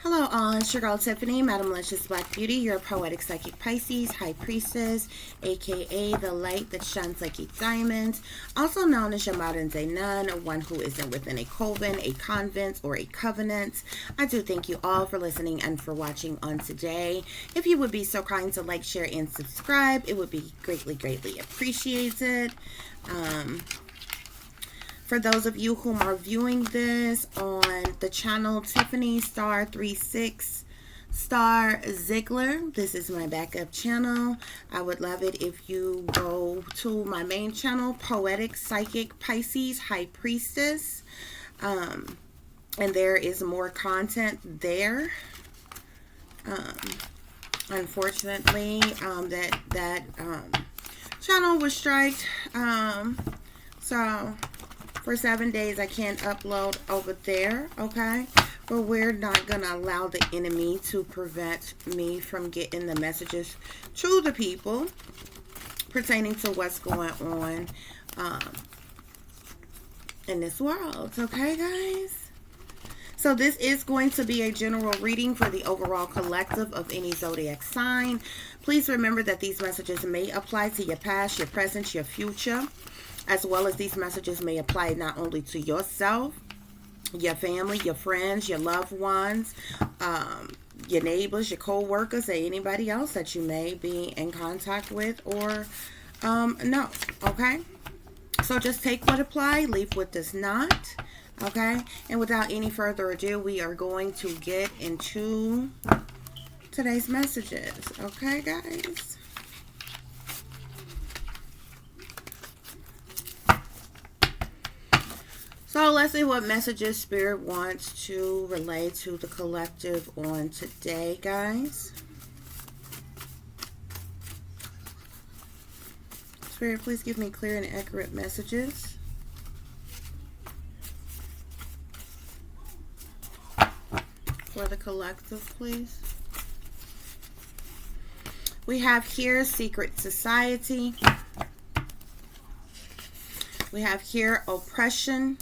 Hello all, it's your girl Tiffany, Madam Luscious Black Beauty, your poetic psychic Pisces, High Priestess, aka the light that shines like a diamond, also known as your modern day nun, one who isn't within a coven, a convent, or a covenant. I do thank you all for listening and for watching on today. If you would be so kind to like, share, and subscribe, it would be greatly appreciated. For those of you whom are viewing this on the channel Tiffany Star 36 Star Ziegler, this is my backup channel. I would love it if you go to my main channel, Poetic Psychic Pisces High Priestess, and there is more content there. Unfortunately, that channel was striked, so for 7 days I can't upload over there, okay? But we're not going to allow the enemy to prevent me from getting the messages to the people pertaining to what's going on in this world, okay, guys? So this is going to be a general reading for the overall collective of any zodiac sign. Please remember that these messages may apply to your past, your present, your future, as well as these messages may apply not only to yourself, your family, your friends, your loved ones, your neighbors, your co-workers, or anybody else that you may be in contact with or no, okay? So just take what applies, leave what does not, okay? And without any further ado, we are going to get into today's messages, okay, guys? So let's see what messages Spirit wants to relay to the collective on today, guys. Spirit, please give me clear and accurate messages. For the collective, please. We have here Secret Society. We have here Oppression.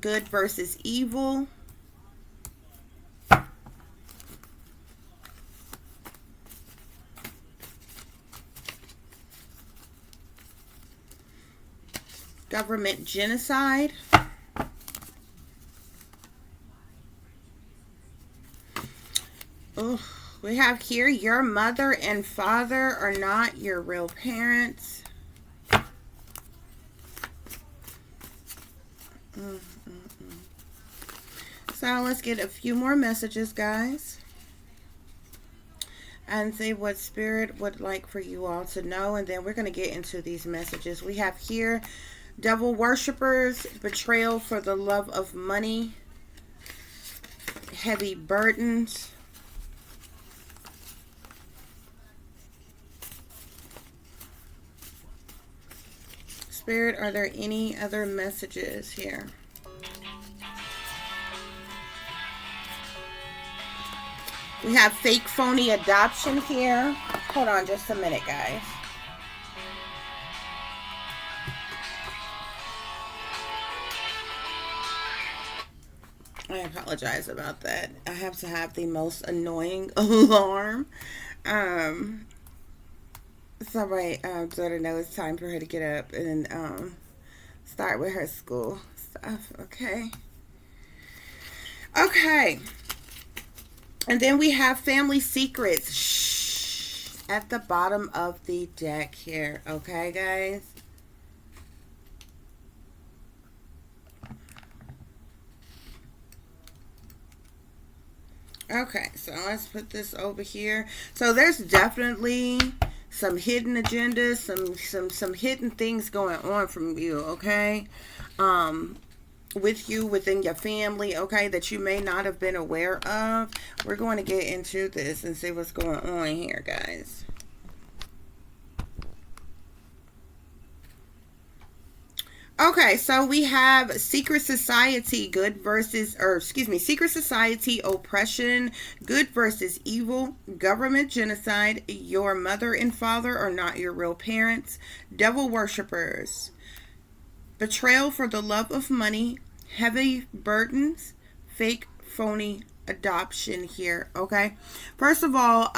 Good versus evil. Government genocide. Oh, we have here your mother and father are not your real parents. So let's get a few more messages, guys, and see what Spirit would like for you all to know, and then we're going to get into these messages. We have here devil worshippers, betrayal for the love of money, heavy burdens, Spirit, are there any other messages here? We have fake phony adoption here. Hold on just a minute, guys. I apologize about that. I have to have the most annoying alarm. So my daughter knows it's time for her to get up and start with her school stuff, okay? Okay. And then we have family secrets. Shh, at the bottom of the deck here. Okay, guys? Okay, so let's put this over here. So there's definitely some hidden agendas, some hidden things going on from you, okay? With you, within your family, okay, that you may not have been aware of. We're going to get into this and see what's going on here, guys. Okay, so we have secret society, good versus, or excuse me, secret society, oppression, good versus evil, government genocide, your mother and father are not your real parents, devil worshippers, Betrayal for the love of money, heavy burdens, fake, phony adoption here. Okay. First of all,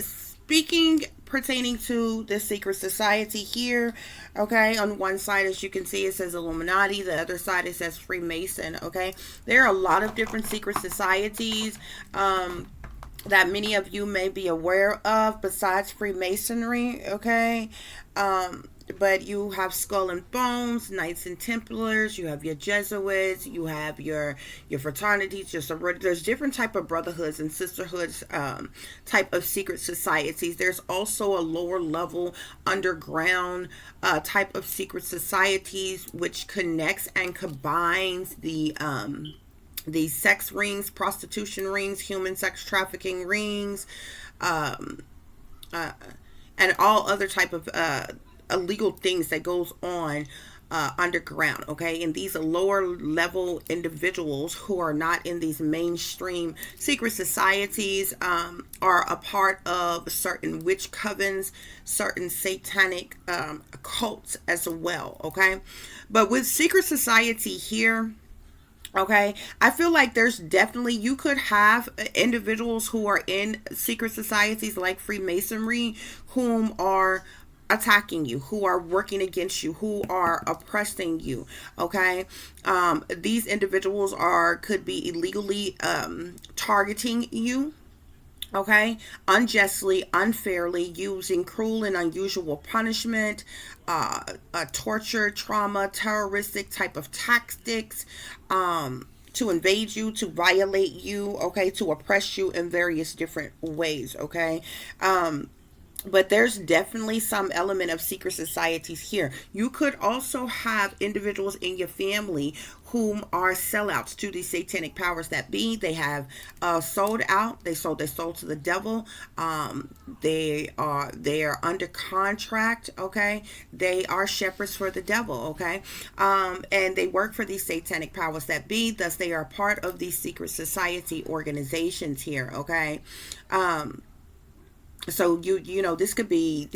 speaking pertaining to the secret society here, okay, on one side, as you can see, it says Illuminati, the other side it says Freemason. Okay, there are a lot of different secret societies that many of you may be aware of besides Freemasonry. Okay, but you have Skull and Bones, Knights and Templars, you have your Jesuits, you have your fraternities, your sororities. There's different type of brotherhoods and sisterhoods, type of secret societies. There's also a lower level underground type of secret societies which connects and combines the sex rings, prostitution rings, human sex trafficking rings, um, uh, and all other type of illegal things that goes on underground. Okay, and these are lower level individuals who are not in these mainstream secret societies, are a part of certain witch covens, certain satanic cults as well. Okay, but with secret society here, okay, I feel like there's definitely, you could have individuals who are in secret societies like Freemasonry, whom are attacking you, who are working against you, who are oppressing you. Okay, these individuals are could be illegally targeting you, okay, unjustly, unfairly, using cruel and unusual punishment, torture, trauma, terroristic type of tactics, to invade you, to violate you, okay, to oppress you in various different ways. Okay, but there's definitely some element of secret societies here. You could also have individuals in your family whom are sellouts to these satanic powers that be. They have sold out. They sold their soul to the devil. They are under contract. Okay, they are shepherds for the devil. Okay, and they work for these satanic powers that be. Thus, they are part of these secret society organizations here. Okay. So you know, this could be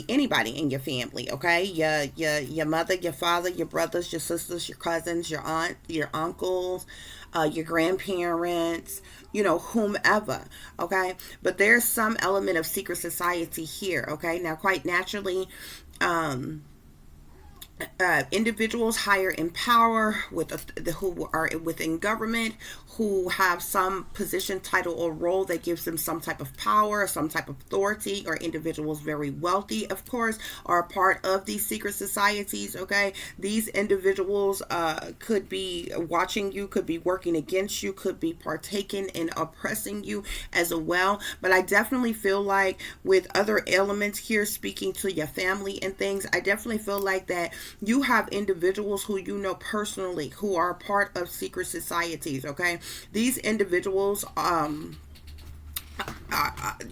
anybody in your family. Okay, your mother, your father, your brothers, your sisters, your cousins, your aunt, your uncles, your grandparents, you know, whomever. Okay, but there's some element of secret society here. Okay, now quite naturally, um individuals higher in power who are within government, who have some position, title, or role that gives them some type of power, some type of authority, or individuals very wealthy, of course, are a part of these secret societies. Okay, these individuals could be watching you, could be working against you, could be partaking in oppressing you as well. But I definitely feel like with other elements here, speaking to your family and things, I definitely feel like that you have individuals who you know personally who are part of secret societies. Okay, these individuals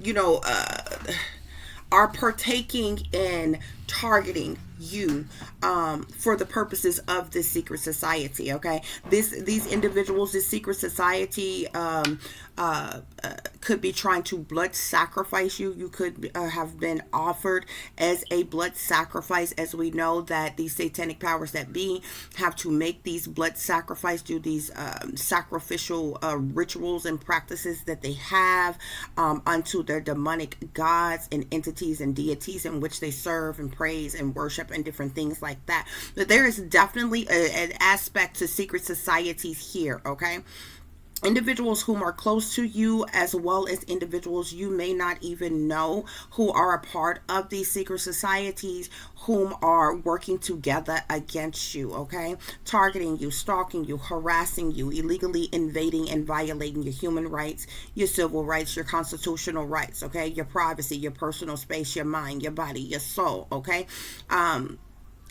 you know are partaking in targeting you for the purposes of this secret society. Okay, these individuals, this secret society, could be trying to blood sacrifice you. You could have been offered as a blood sacrifice, as we know that these satanic powers that be have to make these blood sacrifice, do these sacrificial rituals and practices that they have unto their demonic gods and entities and deities in which they serve and praise and worship and different things like that. But there is definitely an aspect to secret societies here. Okay, individuals whom are close to you, as well as individuals you may not even know, who are a part of these secret societies, whom are working together against you. Okay, targeting you, stalking you, harassing you, illegally invading and violating your human rights, your civil rights, your constitutional rights. Okay, your privacy, your personal space, your mind, your body, your soul. Okay,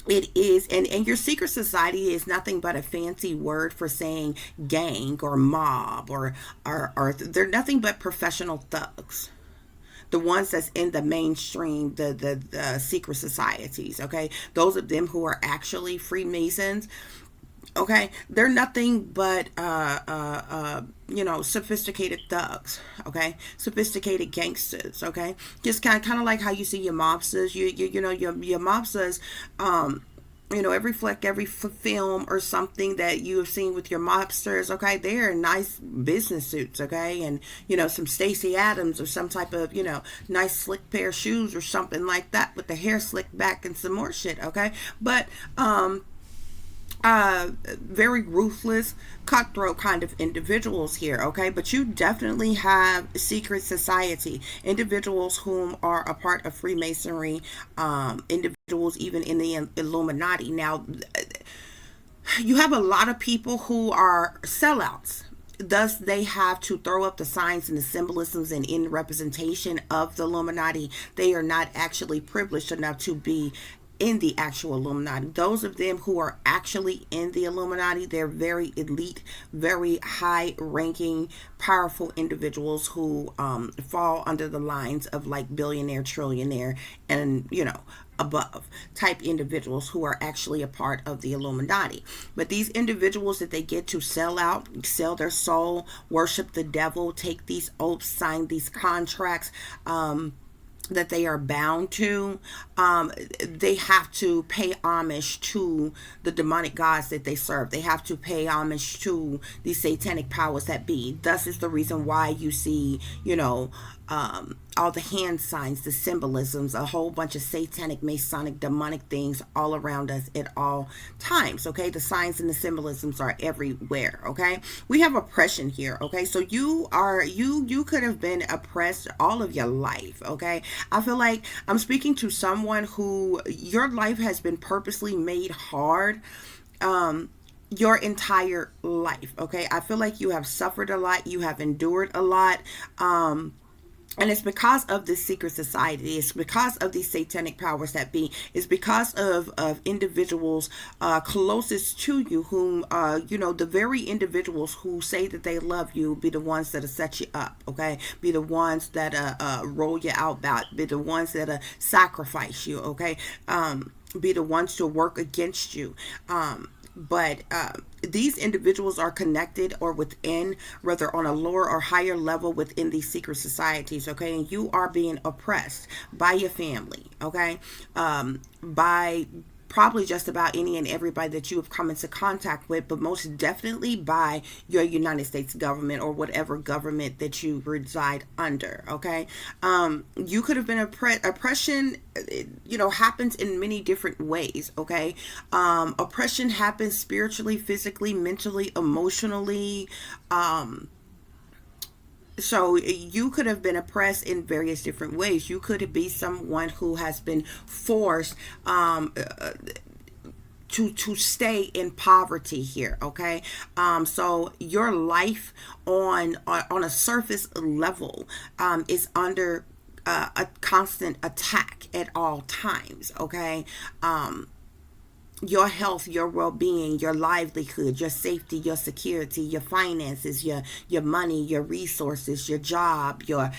it is, and your secret society is nothing but a fancy word for saying gang or mob, or they're nothing but professional thugs, the ones that's in the mainstream, the secret societies. Okay, those of them who are actually Freemasons. Okay, they're nothing but you know, sophisticated thugs. Okay, sophisticated gangsters. Okay, just kind of like how you see your mobsters. You know, your mobsters every flick, every film or something that you have seen with your mobsters, okay, they're in nice business suits, okay, and some Stacey Adams or some type of nice slick pair of shoes or something like that with the hair slicked back and some more shit, okay, but very ruthless, cutthroat kind of individuals here, okay? But you definitely have secret society individuals whom are a part of Freemasonry, individuals even in the Illuminati. Now, you have a lot of people who are sellouts. Thus, they have to throw up the signs and the symbolisms and in representation of the Illuminati. They are not actually privileged enough to be in the actual Illuminati. Those of them who are actually in the Illuminati, they're very elite, very high ranking, powerful individuals who fall under the lines of like billionaire, trillionaire, and above type individuals who are actually a part of the Illuminati. But these individuals that they get to sell out, sell their soul, worship the devil, take these oaths, sign these contracts, that they are bound to, they have to pay homage to the demonic gods that they serve. They have to pay homage to the satanic powers that be. Thus is the reason why you see, all the hand signs, the symbolisms, a whole bunch of satanic, masonic, demonic things all around us at all times, okay? The signs and the symbolisms are everywhere, okay? We have oppression here, okay? So you could have been oppressed all of your life, okay? I feel like I'm speaking to someone who your life has been purposely made hard, your entire life, okay? I feel like you have suffered a lot, you have endured a lot, and it's because of this secret society. It's because of these satanic powers that be. It's because of individuals closest to you, whom, the very individuals who say that they love you be the ones that'll set you up, okay? Be the ones that roll you out, be the ones that sacrifice you, okay? Be the ones to work against you. But these individuals are connected or within, whether on a lower or higher level within these secret societies, okay? And you are being oppressed by your family, okay? By probably just about any and everybody that you have come into contact with, but most definitely by your United States government or whatever government that you reside under, okay? You could have been oppression, happens in many different ways, okay? Oppression happens spiritually, physically, mentally, emotionally, so you could have been oppressed in various different ways. You could be someone who has been forced to stay in poverty here, okay? So your life on a surface level is under a constant attack at all times, okay? Your health, your well-being, your livelihood, your safety, your security, your finances, your money, your resources, your job, your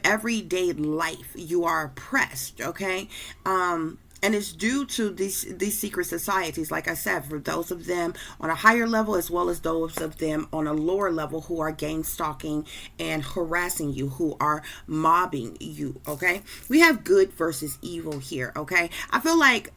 everyday life, you are oppressed, okay? And it's due to these secret societies, like I said, for those of them on a higher level as well as those of them on a lower level who are gang stalking and harassing you, who are mobbing you, okay? We have good versus evil here, okay? I feel like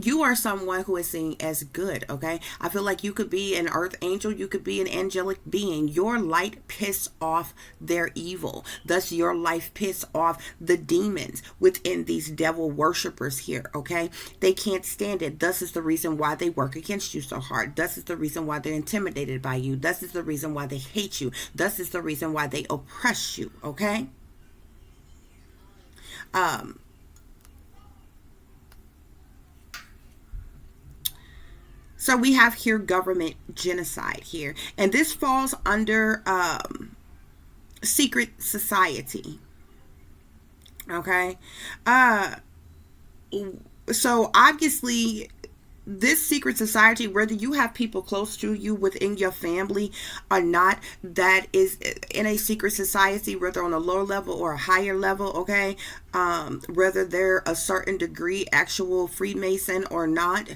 you are someone who is seen as good, okay? I feel like you could be an earth angel, you could be an angelic being. Your light piss off their evil. Thus, your life piss off the demons within these devil worshippers here, okay? They can't stand it. Thus is the reason why they work against you so hard. Thus is the reason why they're intimidated by you. Thus is the reason why they hate you. Thus is the reason why they oppress you, okay? So we have here government genocide here. And this falls under secret society. Okay. So obviously this secret society, whether you have people close to you within your family or not, that is in a secret society, whether on a lower level or a higher level, okay, whether they're a certain degree actual Freemason or not,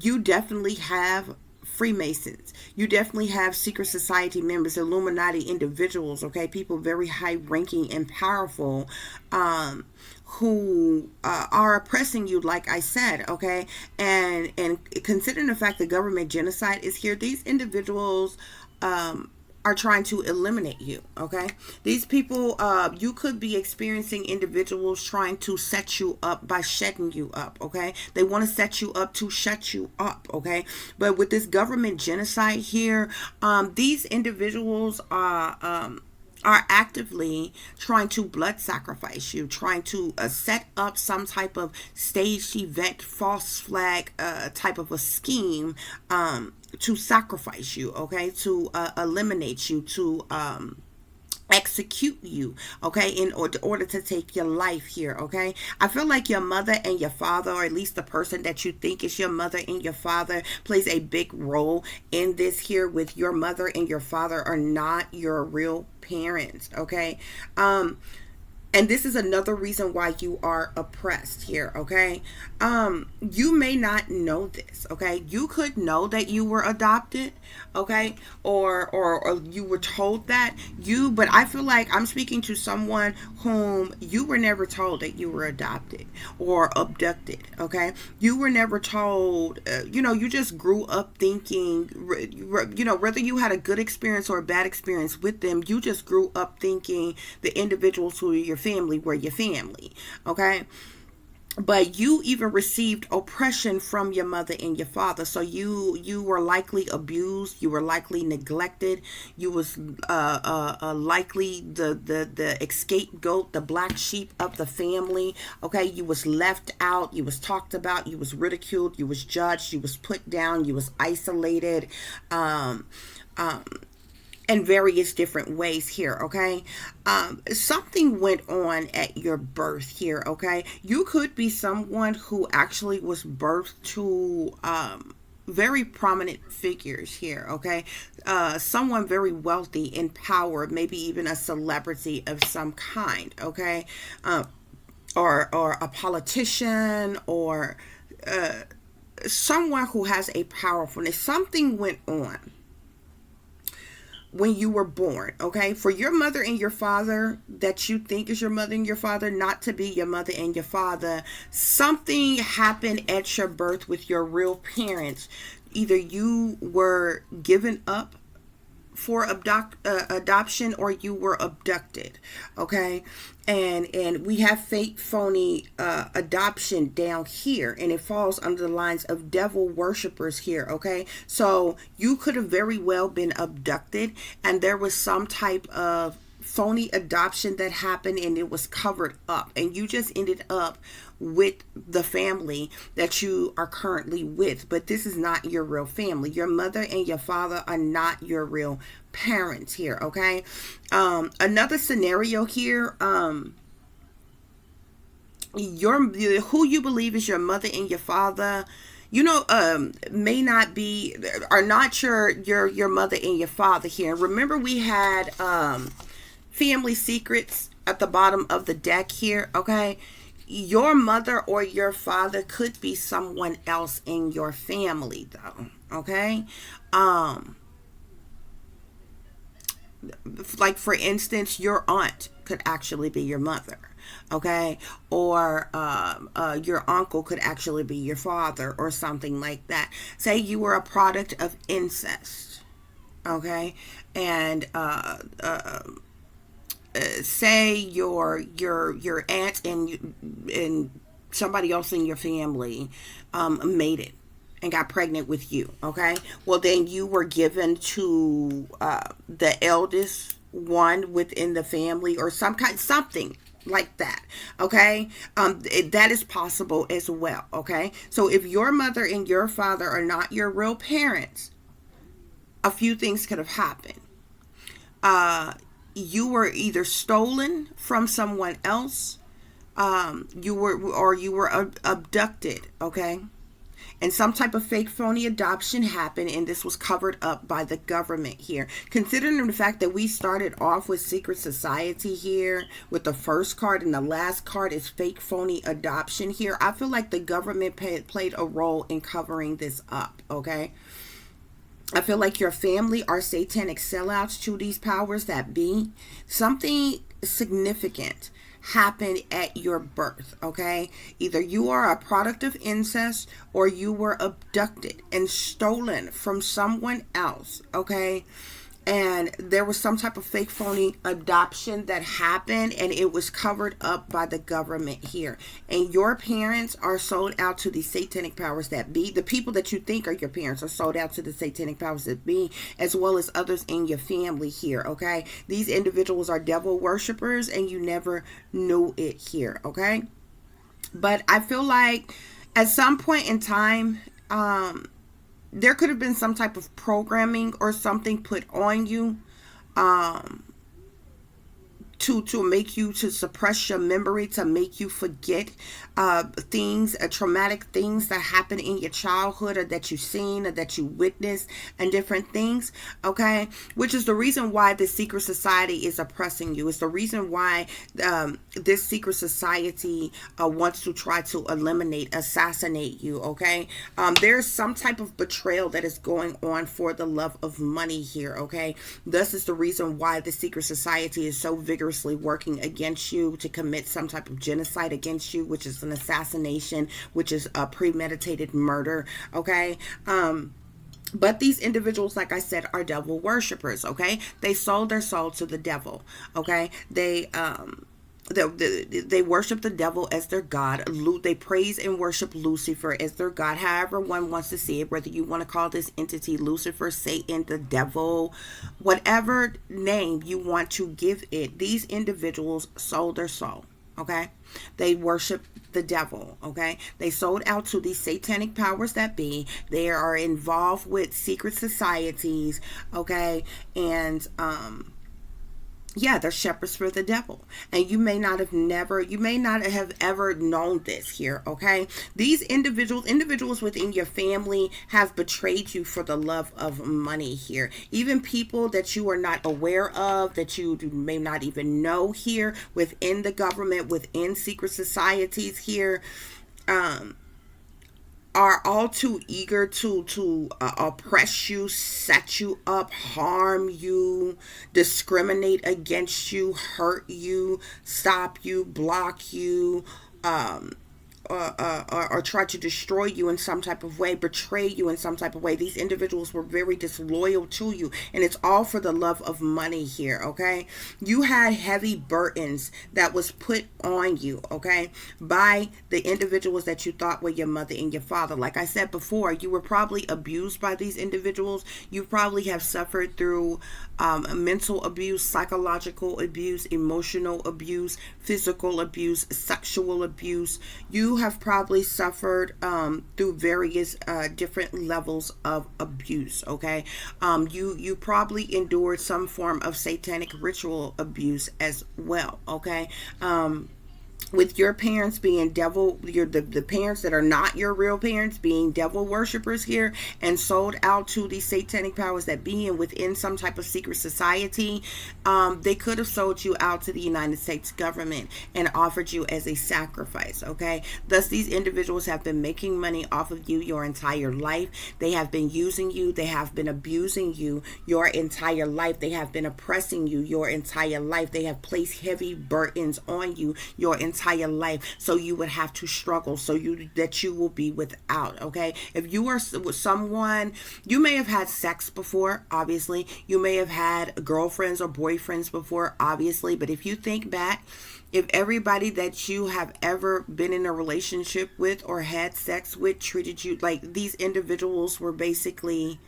you definitely have Freemasons. You definitely have secret society members, Illuminati individuals, okay? People very high ranking and powerful, who are oppressing you, like I said, okay? And considering the fact that government genocide is here, these individuals are trying to eliminate you, okay? These people, you could be experiencing individuals trying to set you up by shutting you up, okay? They want to set you up to shut you up, okay? But with this government genocide here, these individuals are actively trying to blood sacrifice you, trying to set up some type of staged event, false flag type of a scheme, to sacrifice you, okay, to eliminate you, to execute you, okay, in order to take your life here, okay? I feel like your mother and your father, or at least the person that you think is your mother and your father, plays a big role in this here. With your mother and your father are not your real parents, okay? And this is another reason why you are oppressed here, okay? You may not know this, okay? You could know that you were adopted, okay? Or you were told that. But I feel like I'm speaking to someone whom you were never told that you were adopted or abducted, okay? You were never told, you just grew up thinking, whether you had a good experience or a bad experience with them, you just grew up thinking the individuals who are your family were your family, okay? But you even received oppression from your mother and your father. So you were likely abused. You were likely neglected. You was likely the scapegoat, the black sheep of the family. Okay, you was left out. You was talked about. You was ridiculed. You was judged. You was put down. You was isolated. In various different ways here, okay? Something went on at your birth here, okay? You could be someone who actually was birthed to very prominent figures here, okay? Someone very wealthy, in power, maybe even a celebrity of some kind, okay? Or a politician, or someone who has a powerfulness. Something went on when you were born, okay? For your mother and your father that you think is your mother and your father not to be your mother and your father, something happened at your birth with your real parents. Either you were given up for adoption, or you were abducted, okay? And we have fake, phony adoption down here, and it falls under the lines of devil worshippers here, okay? So you could have very well been abducted, and there was some type of phony adoption that happened, and it was covered up, and you just ended up with the family that you are currently with. But this is not your real family. Your mother and your father are not your real parents here, okay? Another scenario here, who you believe is your mother and your father, may not be, are not your mother and your father here. Remember, we had family secrets at the bottom of the deck here, okay? Your mother or your father could be someone else in your family, though, okay? Like, for instance, your aunt could actually be your mother, okay? Or your uncle could actually be your father, or something like that. Say you were a product of incest, okay? And say your aunt and somebody else in your family made it and got pregnant with you, okay? Well, then you were given to the eldest one within the family, or something like that, okay? That is possible as well, okay? So if your mother and your father are not your real parents, a few things could have happened. You were either stolen from someone else, you were abducted, okay? And some type of fake, phony adoption happened, and this was covered up by the government here. Considering the fact that we started off with secret society here with the first card, and the last card is fake, phony adoption here, I feel like the government played a role in covering this up, okay? I feel like your family are satanic sellouts to these powers that be. Something significant happened at your birth, okay? Either you are a product of incest or you were abducted and stolen from someone else, okay? And there was some type of fake phony adoption that happened, and it was covered up by the government here. And your parents are sold out to the satanic powers that be. The people that you think are your parents are sold out to the satanic powers that be, as well as others in your family here, okay? These individuals are devil worshippers, and you never knew it here, okay? But I feel like at some point in time, there could have been some type of programming or something put on you, um, to make you, to suppress your memory, to make you forget things, traumatic things that happened in your childhood, or that you've seen, or that you witnessed, and different things, okay? Which is the reason why the secret society is oppressing you. It's the reason why this secret society wants to try to eliminate, assassinate you, okay? There's some type of betrayal that is going on for the love of money here, okay? This is the reason why the secret society is so vigorous working against you, to commit some type of genocide against you, which is an assassination, which is a premeditated murder, okay? But these individuals, like I said, are devil worshippers, okay? They sold their soul to the devil, okay? They worship the devil as their god. They praise and worship Lucifer as their god. However one wants to see it, whether you want to call this entity Lucifer, Satan, the devil, whatever name you want to give it, these individuals sold their soul, okay? They worship the devil, okay? They sold out to these satanic powers that be. They are involved with secret societies, okay? And yeah, they're shepherds for the devil. And you may not have ever known this here, okay? These individuals within your family have betrayed you for the love of money here. Even people that you are not aware of, that you may not even know here, within the government, within secret societies here, are all too eager to oppress you, set you up, harm you, discriminate against you, hurt you, stop you, block you, or try to destroy you in some type of way, betray you in some type of way. These individuals were very disloyal to you, and it's all for the love of money here, okay? You had heavy burdens that was put on you, okay, by the individuals that you thought were your mother and your father. Like I said before, you were probably abused by these individuals. You probably have suffered through mental abuse, psychological abuse, emotional abuse, physical abuse, sexual abuse. You have probably suffered through various different levels of abuse, okay? You probably endured some form of satanic ritual abuse as well, okay? With your parents being the parents that are not your real parents being devil worshippers here, and sold out to these satanic powers that be, and within some type of secret society, they could have sold you out to the United States government and offered you as a sacrifice, okay? Thus, these individuals have been making money off of you your entire life. They have been using you. They have been abusing you your entire life. They have been oppressing you your entire life. They have placed heavy burdens on you your entire life, so you would have to struggle, so that you will be without, okay? If you are with someone, you may have had sex before, obviously. You may have had girlfriends or boyfriends before, obviously. But if you think back, if everybody that you have ever been in a relationship with or had sex with treated you like, these individuals were basically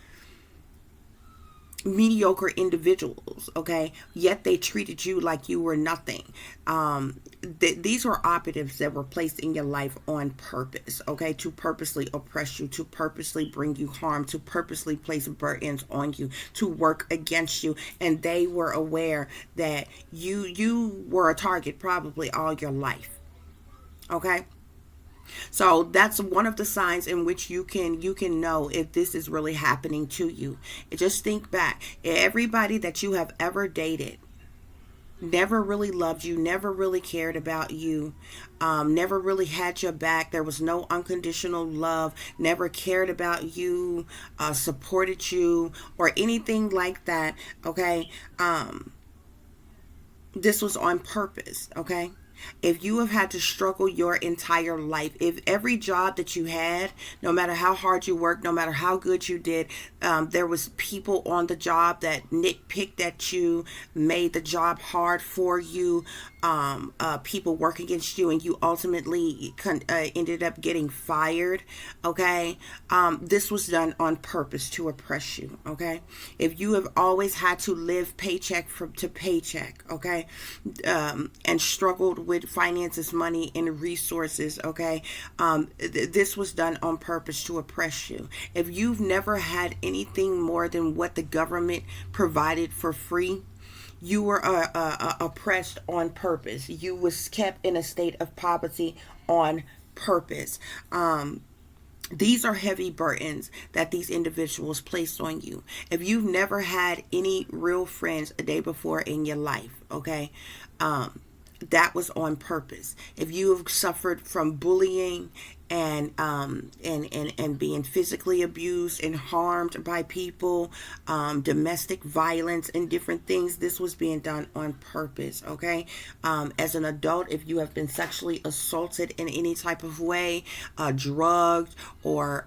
mediocre individuals, okay, yet they treated you like you were nothing. These were operatives that were placed in your life on purpose, okay, to purposely oppress you, to purposely bring you harm, to purposely place burdens on you, to work against you. And they were aware that you were a target probably all your life, okay? So that's one of the signs in which you can know if this is really happening to you. Just think back. Everybody that you have ever dated, never really loved you, never really cared about you, never really had your back. There was no unconditional love, never cared about you, supported you, or anything like that. Okay. This was on purpose. Okay. If you have had to struggle your entire life, if every job that you had, no matter how hard you worked, no matter how good you did, there was people on the job that nitpicked at you, made the job hard for you, people work against you, and you ultimately ended up getting fired. Okay. This was done on purpose to oppress you. Okay. If you have always had to live paycheck to paycheck, okay, and struggled with finances, money, and resources, okay, this was done on purpose to oppress you. If you've never had anything more than what the government provided for free, you were oppressed on purpose. You was kept in a state of poverty on purpose. These are heavy burdens that these individuals placed on you. If you've never had any real friends a day before in your life, okay, that was on purpose. If you have suffered from bullying and being physically abused and harmed by people, domestic violence and different things, this was being done on purpose. Okay. As an adult, if you have been sexually assaulted in any type of way, drugged, or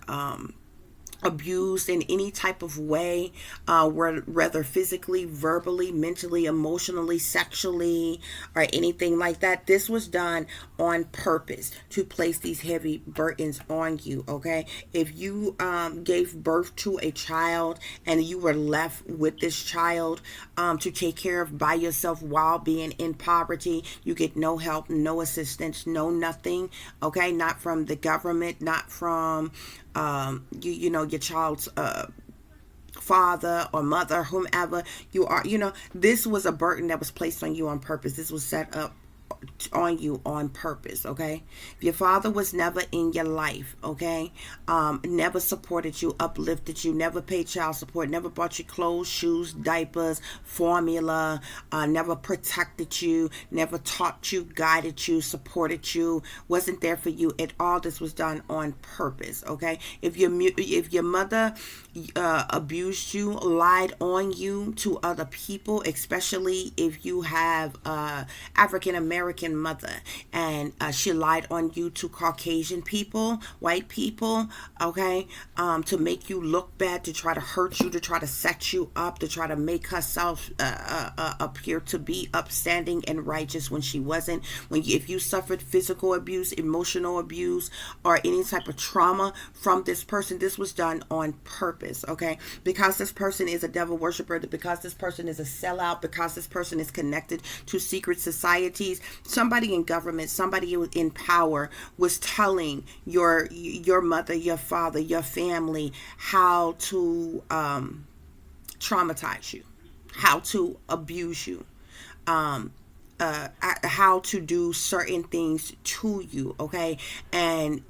abused in any type of way, whether physically, verbally, mentally, emotionally, sexually, or anything like that, this was done on purpose to place these heavy burdens on you. Okay. If you gave birth to a child and you were left with this child to take care of by yourself while being in poverty, you get no help, no assistance, no nothing. Okay. Not from the government, not from you know, your child's father or mother, whomever you are. This was a burden that was placed on you on purpose. This was set up on you on purpose. Okay. If your father was never in your life, okay, never supported you, uplifted you, never paid child support, never bought you clothes, shoes, diapers, formula, never protected you, never taught you, guided you, supported you, wasn't there for you at all, this was done on purpose. Okay. If your mother abused you, lied on you to other people, especially if you have African American mother, and she lied on you to Caucasian people, white people, okay, to make you look bad, to try to hurt you, to try to set you up, to try to make herself appear to be upstanding and righteous when she wasn't. If you suffered physical abuse, emotional abuse, or any type of trauma from this person, this was done on purpose. Okay. Because this person is a devil worshiper, because this person is a sellout, because this person is connected to secret societies, somebody in government, somebody in power was telling your mother, your father, your family how to traumatize you, how to abuse you, how to do certain things to you. Okay. And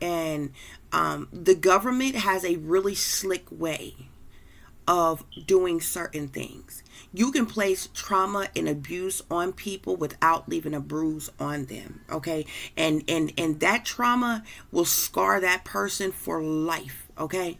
the government has a really slick way of doing certain things. You can place trauma and abuse on people without leaving a bruise on them. Okay. And that trauma will scar that person for life. Okay.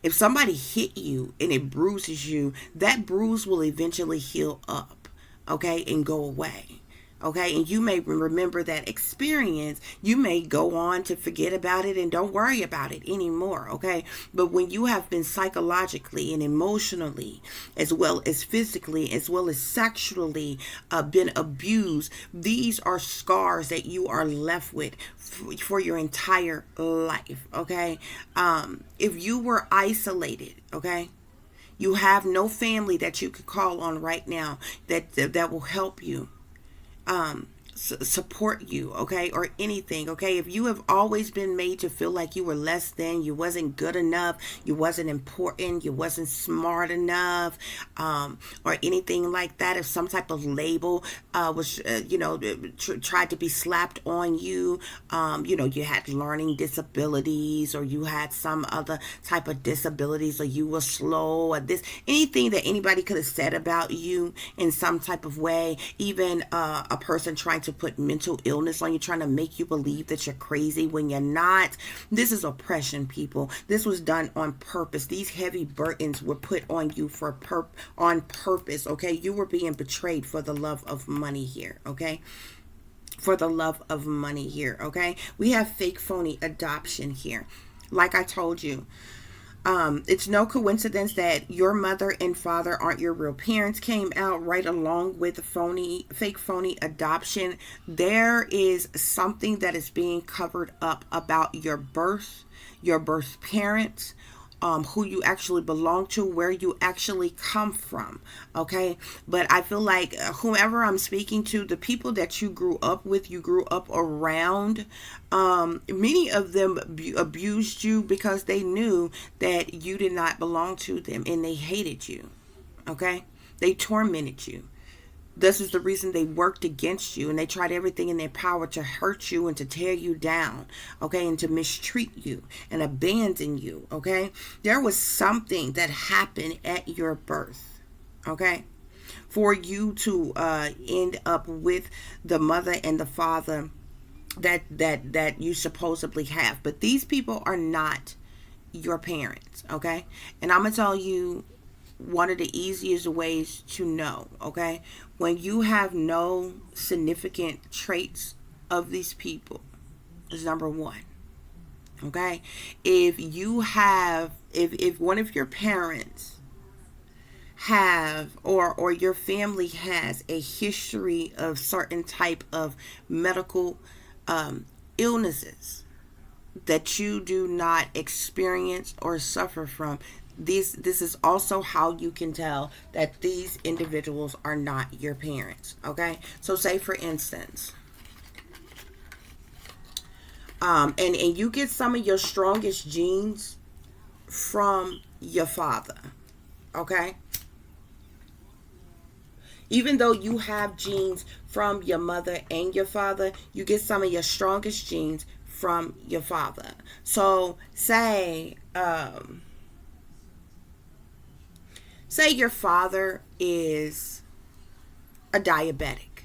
If somebody hit you and it bruises you, that bruise will eventually heal up. Okay. And go away. Okay, and you may remember that experience. You may go on to forget about it and don't worry about it anymore. Okay, but when you have been psychologically and emotionally, as well as physically, as well as sexually, been abused, these are scars that you are left with for your entire life. Okay, if you were isolated, okay, you have no family that you could call on right now that will help you. support you, okay, or anything, okay? If you have always been made to feel like you were less than, you wasn't good enough, you wasn't important, you wasn't smart enough, or anything like that, if some type of label was, tried to be slapped on you, you had learning disabilities, or you had some other type of disabilities, or you were slow, or this, anything that anybody could have said about you in some type of way, even a person trying to put mental illness on you, trying to make you believe that you're crazy when you're not. This is oppression, people. This was done on purpose. These heavy burdens were put on you on purpose, okay? You were being betrayed for the love of money here, okay? For the love of money here, okay? We have fake phony adoption here. Like I told you, it's no coincidence that your mother and father aren't your real parents came out right along with fake phony adoption. There is something that is being covered up about your birth parents, who you actually belong to, where you actually come from, okay? But I feel like whomever I'm speaking to, the people that you grew up with, you grew up around, many of them abused you because they knew that you did not belong to them, and they hated you, okay? They tormented you. This is the reason they worked against you, and they tried everything in their power to hurt you and to tear you down, okay, and to mistreat you and abandon you, okay? There was something that happened at your birth, okay, for you to end up with the mother and the father that you supposedly have. But these people are not your parents, okay? And I'm going to tell you one of the easiest ways to know, okay? When you have no significant traits of these people, is number one, okay? If you have, if one of your parents have, or your family has a history of certain type of medical illnesses that you do not experience or suffer from, this is also how you can tell that these individuals are not your parents, okay? So say for instance, and you get some of your strongest genes from your father, okay? Even though you have genes from your mother and your father, you get some of your strongest genes from your father. So say your father is a diabetic,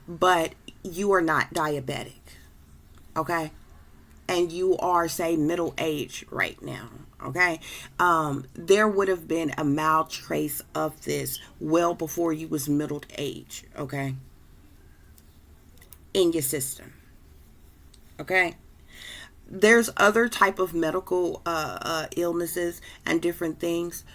but you are not diabetic, okay? And you are, say, middle age right now, okay? There would have been a mild trace of this well before you was middle age, okay? In your system, okay? There's other type of medical illnesses and different things.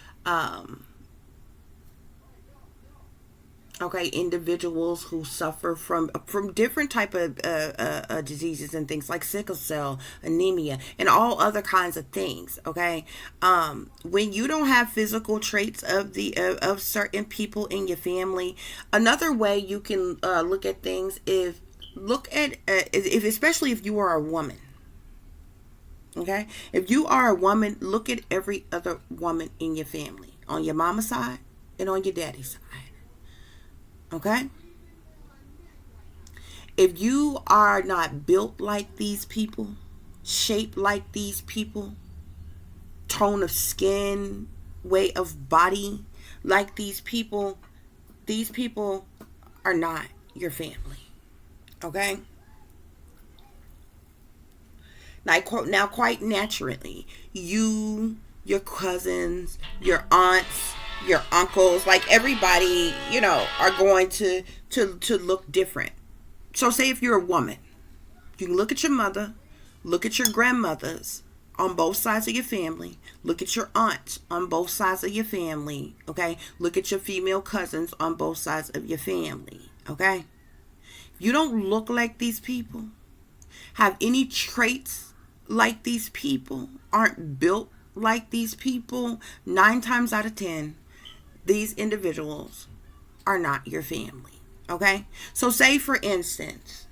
Okay, individuals who suffer from different type of diseases and things like sickle cell, anemia, and all other kinds of things. Okay, when you don't have physical traits of certain people in your family, another way you can look at things is especially if you are a woman. Okay, if you are a woman, look at every other woman in your family, on your mama's side and on your daddy's side. Okay, if you are not built like these people, shaped like these people, tone of skin, way of body like these people are not your family. Okay. Now, quite naturally, you, your cousins, your aunts, your uncles, like everybody, are going to look different. So say if you're a woman, you can look at your mother, look at your grandmothers on both sides of your family, look at your aunts on both sides of your family, okay? Look at your female cousins on both sides of your family, okay? If you don't look like these people, have any traits like these people, aren't built like these people, 9 times out of 10, these individuals are not your family. Okay? So say for instance,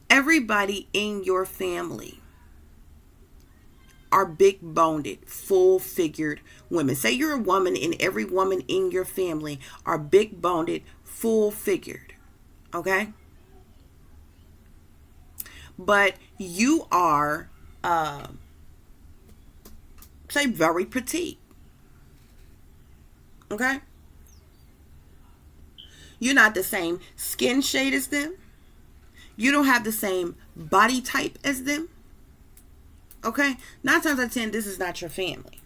everybody in your family are big boned, full figured women. Say you're a woman and every woman in your family are big boned, full figured. Okay? But you are, say, very petite. Okay? You're not the same skin shade as them. You don't have the same body type as them. Okay? 9 times out of 10, this is not your family.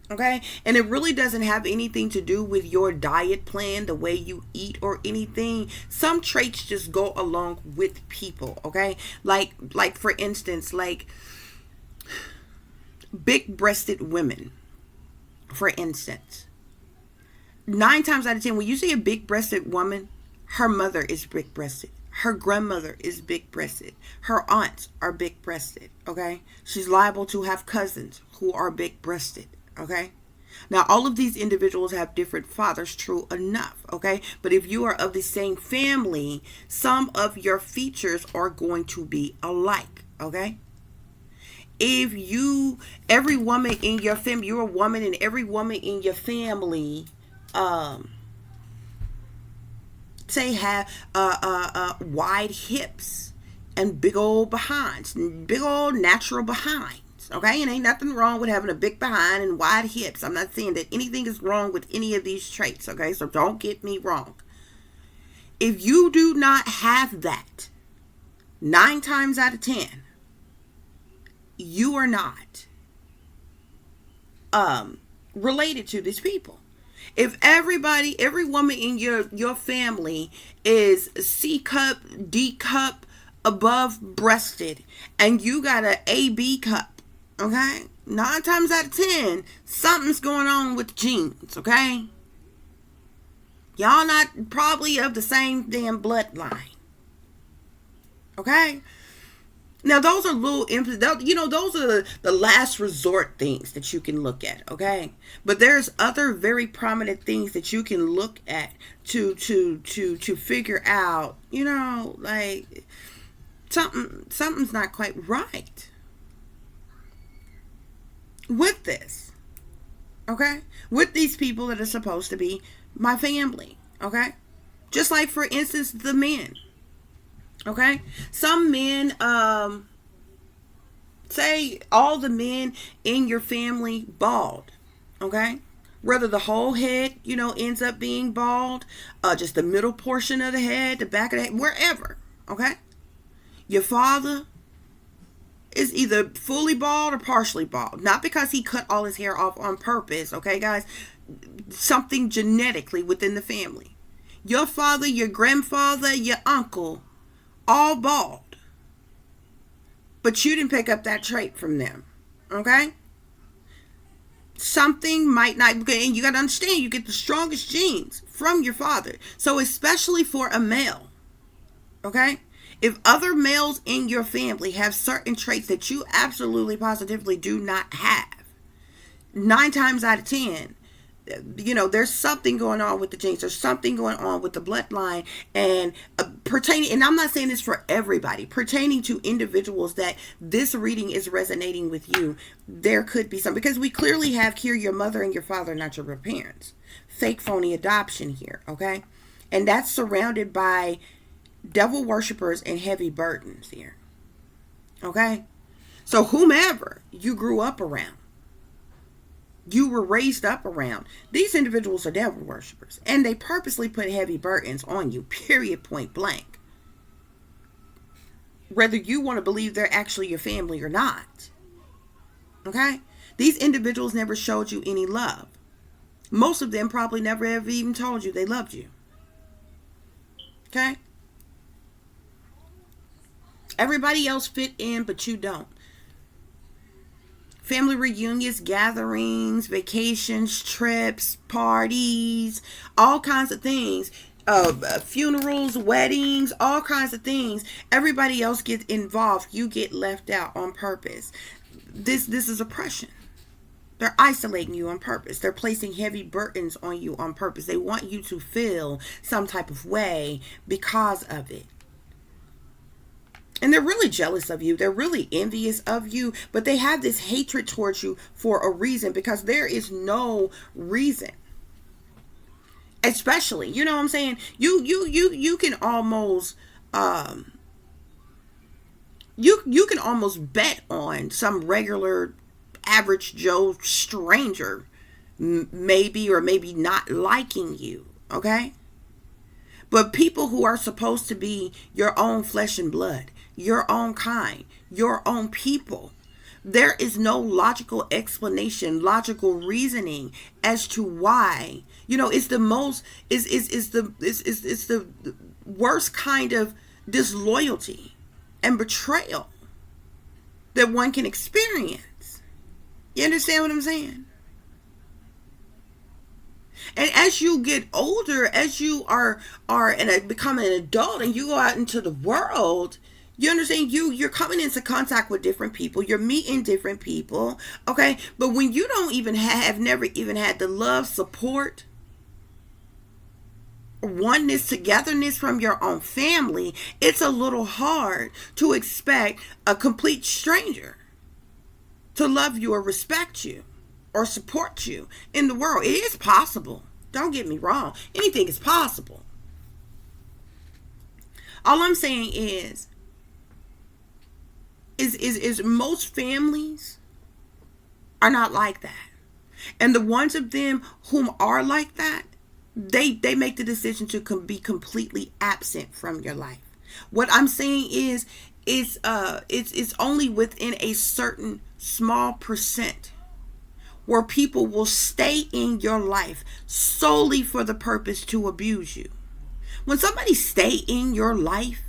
Okay? And it really doesn't have anything to do with your diet plan, the way you eat or anything. Some traits just go along with people, okay? Like for instance, like big-breasted women, for instance. 9 times out of 10, when you see a big-breasted woman, her mother is big-breasted. Her grandmother is big-breasted. Her aunts are big-breasted, okay? She's liable to have cousins who are big-breasted, okay? Now, all of these individuals have different fathers, true enough, okay? But if you are of the same family, some of your features are going to be alike, okay? If every woman in your family, you're a woman and every woman in your family, say have wide hips and big old behinds, big old natural behinds. Okay, and ain't nothing wrong with having a big behind and wide hips. I'm not saying that anything is wrong with any of these traits. Okay, so don't get me wrong. If you do not have that, 9 times out of 10, you are not related to these people. If every woman in your family is C cup, D cup, above breasted, and you got an AB cup, okay? 9 times out of 10, something's going on with the genes, okay? Y'all not probably of the same damn bloodline, okay? Now, those are those are the last resort things that you can look at, okay? But there's other very prominent things that you can look at to figure out, like something's not quite right with this, okay? With these people that are supposed to be my family, okay? Just like, for instance, the men. Okay, some men, say all the men in your family bald. Okay, whether the whole head, ends up being bald, just the middle portion of the head, the back of the head, wherever. Okay, your father is either fully bald or partially bald, not because he cut all his hair off on purpose. Okay, guys, something genetically within the family. Your father, your grandfather, your uncle, all bald, but you didn't pick up that trait from them, okay? Something might not, and you got to understand, you get the strongest genes from your father. So especially for a male, okay? If other males in your family have certain traits that you absolutely positively do not have, 9 times out of 10, there's something going on with the genes. There's something going on with the bloodline, and and I'm not saying this for everybody, pertaining to individuals that this reading is resonating with you, there could be some, because we clearly have here your mother and your father, not your parents. Fake phony adoption here, okay? And that's surrounded by devil worshipers and heavy burdens here, okay? So whomever you grew up around, you were raised up around, these individuals are devil worshipers, and they purposely put heavy burdens on you, period, point blank. Whether you want to believe they're actually your family or not. Okay? These individuals never showed you any love. Most of them probably never ever even told you they loved you. Okay? Everybody else fit in, but you don't. Family reunions, gatherings, vacations, trips, parties, all kinds of things. Funerals, weddings, all kinds of things. Everybody else gets involved. You get left out on purpose. This is oppression. They're isolating you on purpose. They're placing heavy burdens on you on purpose. They want you to feel some type of way because of it. And they're really jealous of you. They're really envious of you. But they have this hatred towards you for a reason, because there is no reason. Especially, you know what I'm saying? You can almost you can almost bet on some regular average Joe stranger maybe or maybe not liking you, okay? But people who are supposed to be your own flesh and blood, your own kind, your own people, there is no logical explanation, logical reasoning as to why. You know, it's the most it's the worst kind of disloyalty and betrayal that one can experience. You understand what I'm saying? And as you get older, as you are and become an adult and you go out into the world, you understand, you're coming into contact with different people. You're meeting different people. Okay. But when you don't even have never even had the love, support, oneness, togetherness from your own family, it's a little hard to expect a complete stranger to love you or respect you or support you in the world. It is possible. Don't get me wrong. Anything is possible. All I'm saying is most families are not like that. And the ones of them whom are like that, they make the decision to be completely absent from your life. What I'm saying is it's only within a certain small percent where people will stay in your life solely for the purpose to abuse you. When somebody stay in your life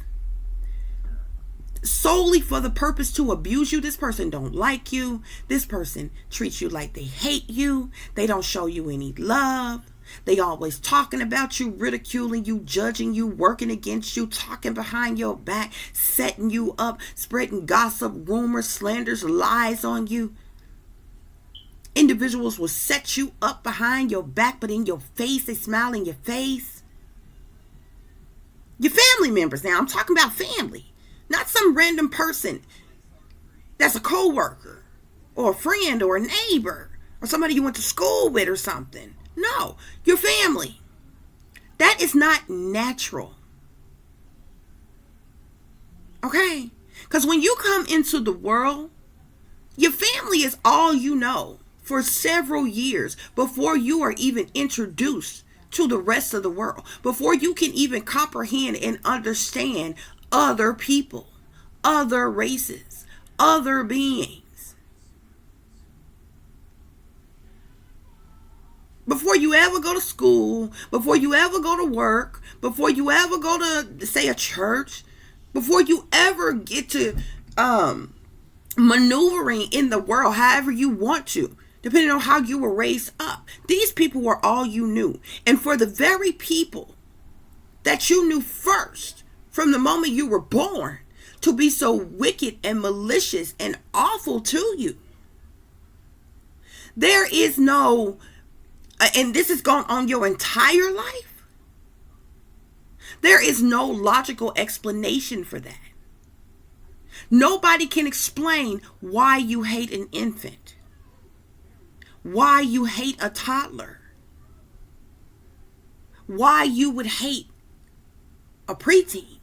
solely for the purpose to abuse you, this person don't like you. This person treats you like they hate you. They don't show you any love. They always talking about you, ridiculing you, judging you, working against you, talking behind your back, setting you up, spreading gossip, rumors, slanders, lies on you. Individuals will set you up behind your back, but in your face, they smile in your face. Your family members now. I'm talking about family. Not some random person that's a co-worker or a friend or a neighbor or somebody you went to school with or something. No, your family. That is not natural. Okay? Because when you come into the world, your family is all you know for several years before you are even introduced to the rest of the world, before you can even comprehend and understand other people, other races, other beings. Before you ever go to school, before you ever go to work, before you ever go to, say, a church, before you ever get to maneuvering in the world however you want to, depending on how you were raised up. These people were all you knew. And for the very people that you knew first, from the moment you were born, to be so wicked and malicious and awful to you, there is no, and this has gone on your entire life, there is no logical explanation for that. Nobody can explain why you hate an infant, why you hate a toddler, why you would hate a preteen,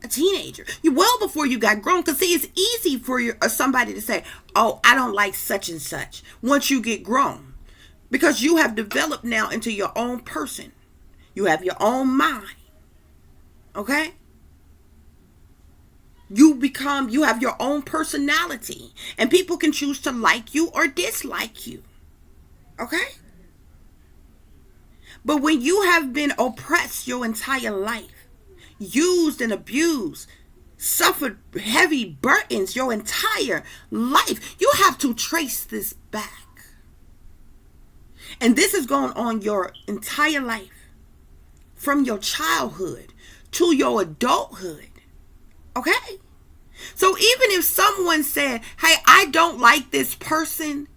a teenager. You well before you got grown. Because see, it's easy for somebody to say, oh, I don't like such and such once you get grown, because you have developed now into your own person. You have your own mind. Okay? You have your own personality, and people can choose to like you or dislike you. Okay? But when you have been oppressed your entire life, used and abused, suffered heavy burdens your entire life, you have to trace this back. And this is going on your entire life, from your childhood to your adulthood. Okay? So even if someone said, hey, I don't like this person,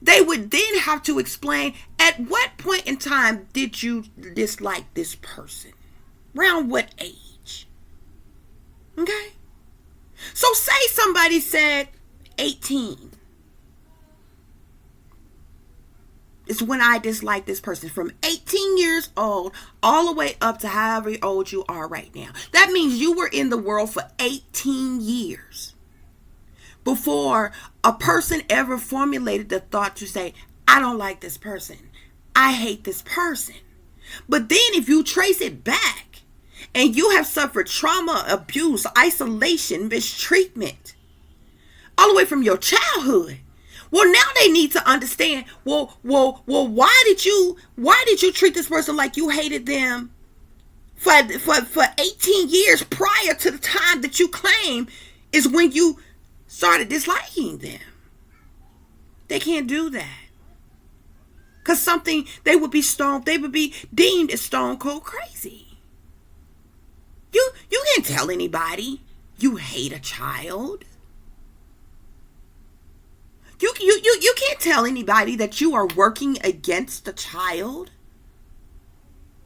They would then have to explain, at what point in time did you dislike this person? Around what age? Okay? So say somebody said 18. It's when I dislike this person. From 18 years old all the way up to however old you are right now. That means you were in the world for 18 years before a person ever formulated the thought to say, I don't like this person. I hate this person. But then if you trace it back and you have suffered trauma, abuse, isolation, mistreatment, all the way from your childhood, well, now they need to understand, well, why did you treat this person like you hated them for 18 years prior to the time that you claim is when you started disliking them? They can't do that. Because they would be deemed as stone cold crazy. You can't tell anybody you hate a child. You can't tell anybody that you are working against a child,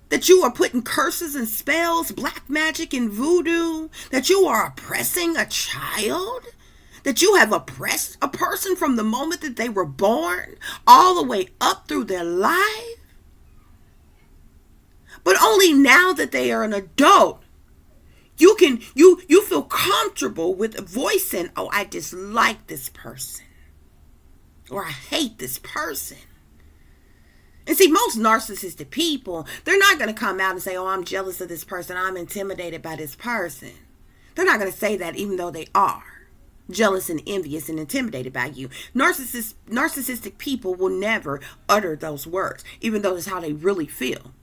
that you are putting curses and spells, black magic and voodoo, that you are oppressing a child, that you have oppressed a person from the moment that they were born all the way up through their life. But only now that they are an adult, you feel comfortable with voicing, oh, I dislike this person. Or I hate this person. And see, most narcissistic people, they're not going to come out and say, oh, I'm jealous of this person. I'm intimidated by this person. They're not going to say that even though they are jealous and envious and intimidated by you. Narcissistic people will never utter those words, even though it's how they really feel.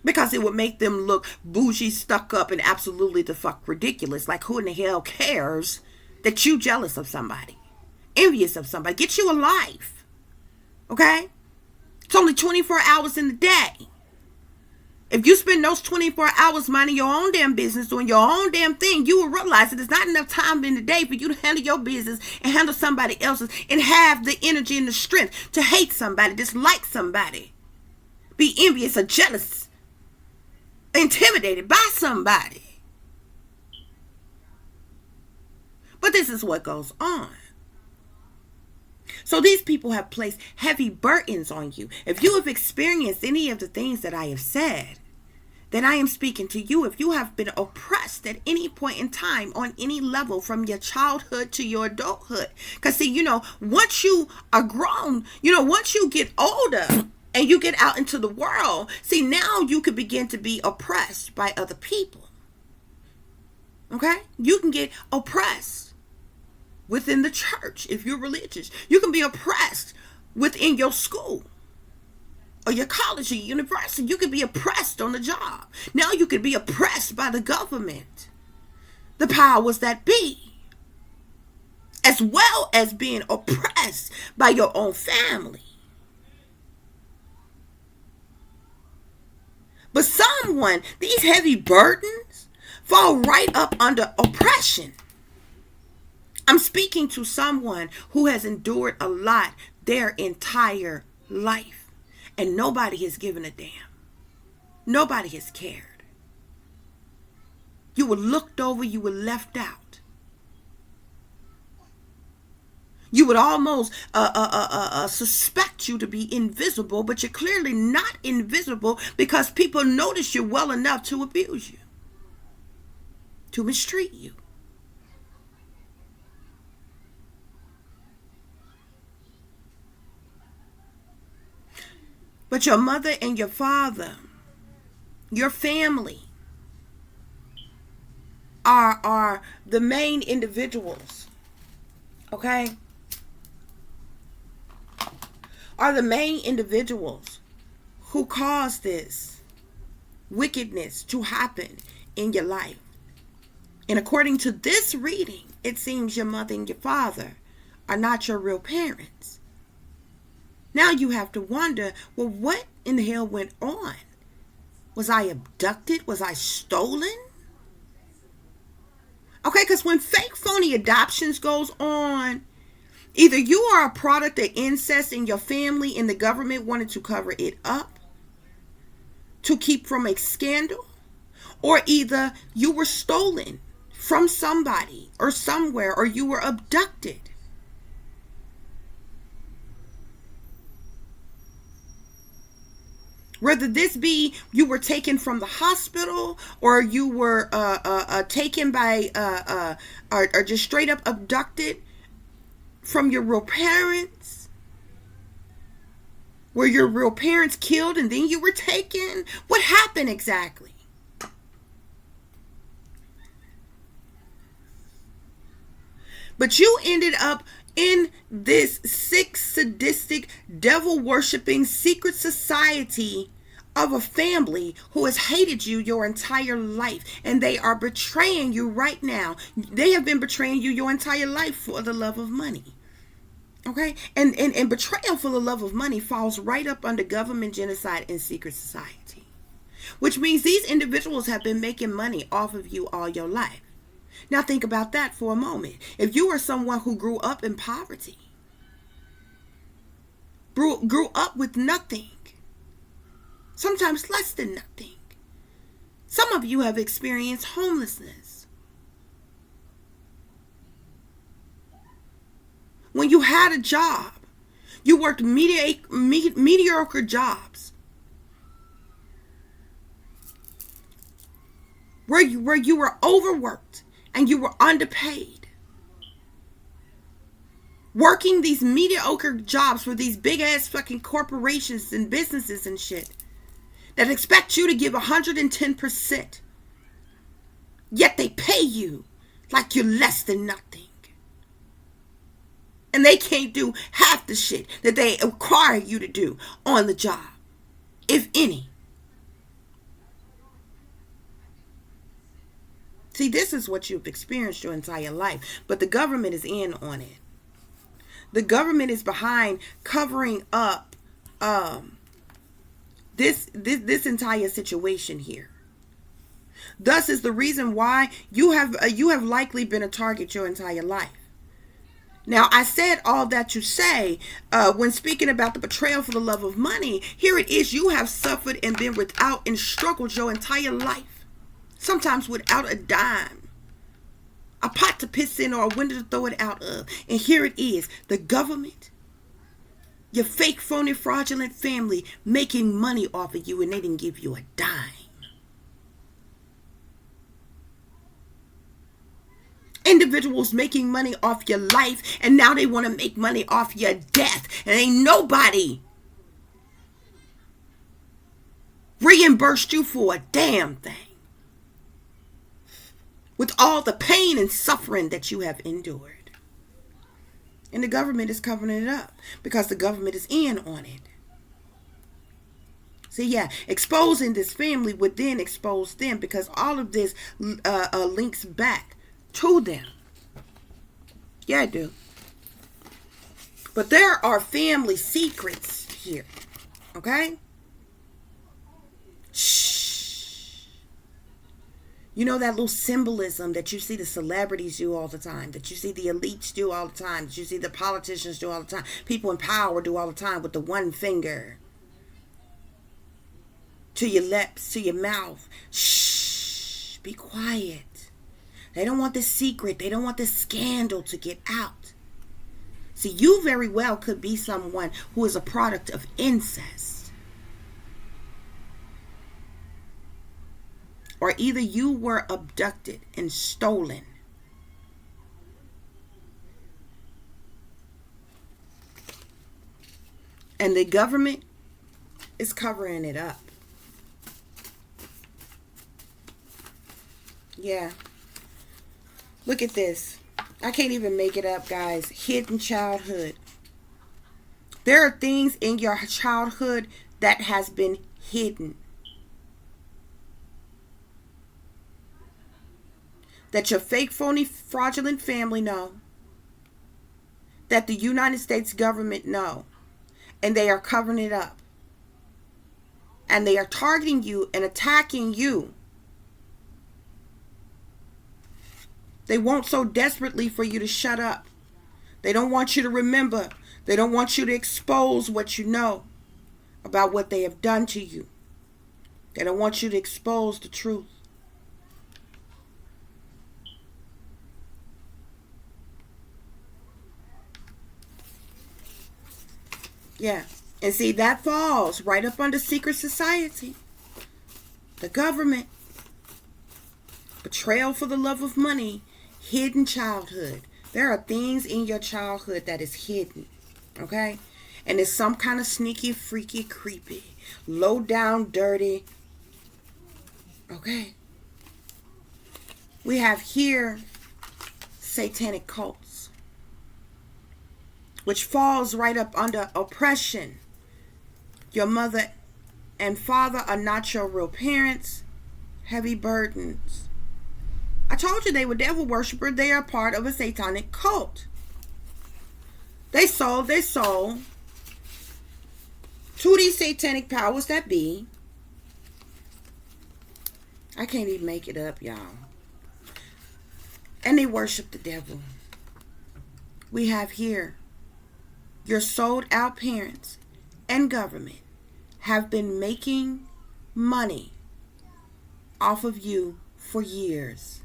Because it would make them look bougie, stuck up, and absolutely the fuck ridiculous. Like, who in the hell cares that you jealous of somebody, envious of somebody? Get you a life, okay? It's only 24 hours in the day. If you spend those 24 hours minding your own damn business, doing your own damn thing, you will realize that there's not enough time in the day for you to handle your business and handle somebody else's and have the energy and the strength to hate somebody, dislike somebody, be envious or jealous, intimidated by somebody. But this is what goes on. So these people have placed heavy burdens on you. If you have experienced any of the things that I have said, then I am speaking to you. If you have been oppressed at any point in time on any level from your childhood to your adulthood. Because see, once you are grown, once you get older and you get out into the world, see, now you could begin to be oppressed by other people. Okay? You can get oppressed within the church if you're religious. You can be oppressed within your school or your college or university. You can be oppressed on the job. Now you can be oppressed by the government, the powers that be, as well as being oppressed by your own family. But these heavy burdens fall right up under oppression. I'm speaking to someone who has endured a lot their entire life, and nobody has given a damn. Nobody has cared. You were looked over, you were left out. You would almost suspect you to be invisible, but you're clearly not invisible because people notice you well enough to abuse you, to mistreat you. But your mother and your father, your family, are the main individuals, okay? Are the main individuals who caused this wickedness to happen in your life. And according to this reading, it seems your mother and your father are not your real parents. Now you have to wonder, well, what in the hell went on? Was I abducted? Was I stolen? Okay, because when fake phony adoptions goes on, Either you are a product of incest in your family and the government wanted to cover it up to keep from a scandal, or either you were stolen from somebody or somewhere, or you were abducted. Whether this be you were taken from the hospital, or you were taken by, or just straight up abducted from your real parents. Were your real parents killed and then you were taken? What happened exactly? But you ended up in this sick, sadistic, devil-worshipping secret society of a family who has hated you your entire life. And they are betraying you right now. They have been betraying you your entire life for the love of money. Okay? And betrayal for the love of money falls right up under government genocide and secret society. Which means these individuals have been making money off of you all your life. Now think about that for a moment. If you are someone who grew up in poverty, grew up with nothing, sometimes less than nothing. Some of you have experienced homelessness. When you had a job, you worked mediocre jobs. Where you were overworked and you were underpaid. Working these mediocre jobs for these big ass fucking corporations and businesses and shit that expect you to give 110%. Yet they pay you like you're less than nothing. And they can't do half the shit that they require you to do on the job, if any. See, this is what you've experienced your entire life, but the government is in on it. The government is behind covering up this entire situation here. Thus is the reason why you have likely been a target your entire life. Now, I said all that to say, when speaking about the betrayal for the love of money, here it is, you have suffered and been without and struggled your entire life. Sometimes without a dime, a pot to piss in or a window to throw it out of. And here it is, the government, your fake, phony, fraudulent family making money off of you, and they didn't give you a dime. Individuals making money off your life, and now they want to make money off your death. And ain't nobody reimbursed you for a damn thing. With all the pain and suffering that you have endured. And the government is covering it up because the government is in on it. See, yeah, exposing this family would then expose them because all of this links back to them. Yeah, I do. But there are family secrets here. Okay? Shh. You know that little symbolism that you see the celebrities do all the time, that you see the elites do all the time, that you see the politicians do all the time, people in power do all the time with the one finger to your lips, to your mouth. Shh, be quiet. They don't want this secret. They don't want this scandal to get out. See, you very well could be someone who is a product of incest. Or either you were abducted and stolen. And the government is covering it up. Yeah. Look at this. I can't even make it up, guys. Hidden childhood. There are things in your childhood that has been hidden. That your fake, phony, fraudulent family know. That the United States government know. And they are covering it up. And they are targeting you and attacking you. They want so desperately for you to shut up. They don't want you to remember. They don't want you to expose what you know about what they have done to you. They don't want you to expose the truth. Yeah. And see, that falls right up under secret society. The government. Betrayal for the love of money. Hidden childhood. There are things in your childhood that is hidden. Okay? And it's some kind of sneaky, freaky, creepy, low down, dirty. Okay? We have here satanic cults, which falls right up under oppression. Your mother and father are not your real parents. Heavy burdens. I told you they were devil worshippers. They are part of a satanic cult. They sold their soul to these satanic powers that be. I can't even make it up, y'all. And they worship the devil. We have here your sold out parents and government have been making money off of you for years.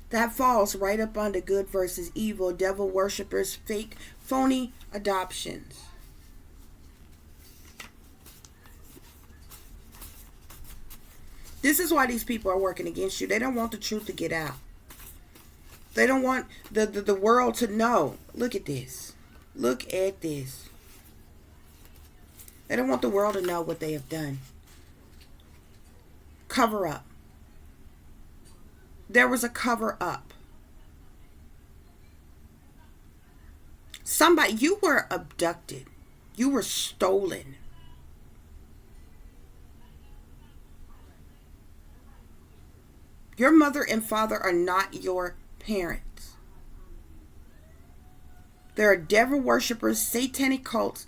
That falls right up under good versus evil, devil worshippers, fake, phony adoptions. This is why these people are working against you. They don't want the truth to get out. They don't want the world to know. Look at this. Look at this. They don't want the world to know what they have done. Cover up. There was a cover up. Somebody, you were abducted. You were stolen. Your mother and father are not your parents. There are devil worshippers, satanic cults,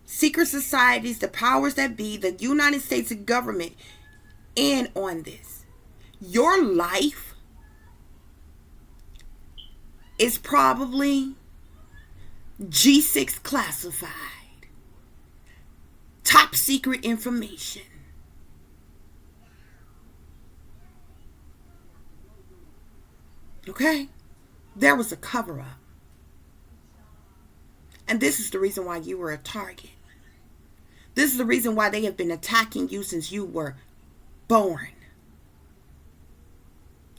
secret societies, the powers that be, the United States government in on this. Your life is probably G6 classified. Top secret information. Okay? There was a cover up. And this is the reason why you were a target. This is the reason why they have been attacking you since you were born.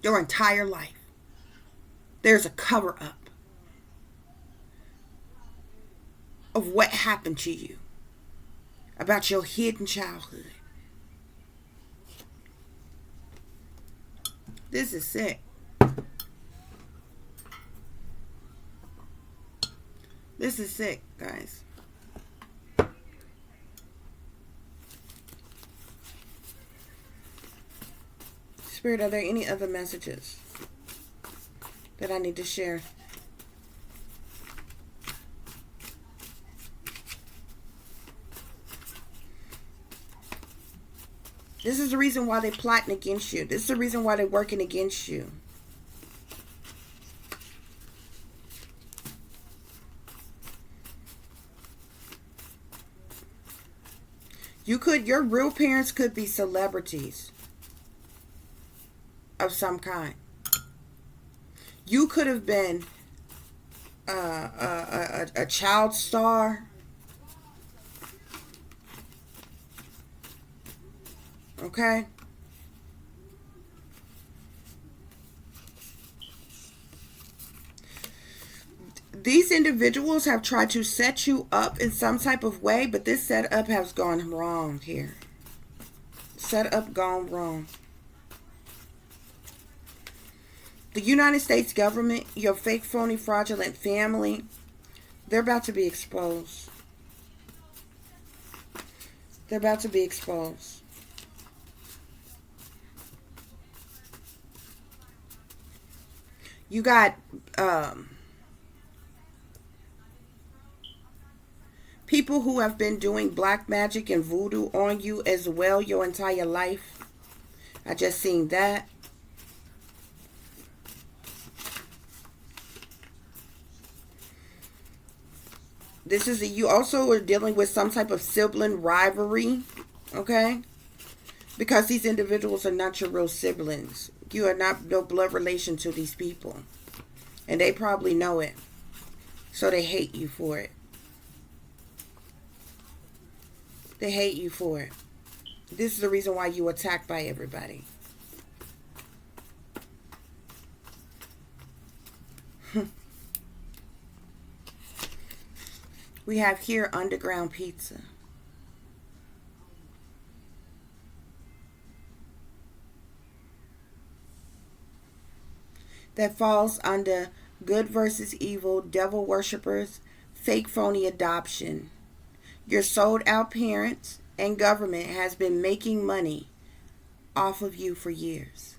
Your entire life. There's a cover up of what happened to you. About your hidden childhood. This is sick. This is sick, guys. Spirit, are there any other messages that I need to share? This is the reason why they're plotting against you. This is the reason why they're working against you. Your real parents could be celebrities of some kind. You could have been a child star. Okay? These individuals have tried to set you up in some type of way, but this setup has gone wrong here. Setup gone wrong. The United States government, your fake, phony, fraudulent family, they're about to be exposed. They're about to be exposed. You got people who have been doing black magic and voodoo on you as well your entire life. I just seen that. This is you also are dealing with some type of sibling rivalry, okay? Because these individuals are not your real siblings. You are not no blood relation to these people. And they probably know it. So they hate you for it. They hate you for it. This is the reason why you attacked by everybody. We have here underground pizza. That falls under good versus evil, devil worshippers, fake phony adoption. Your sold out parents and government has been making money off of you for years.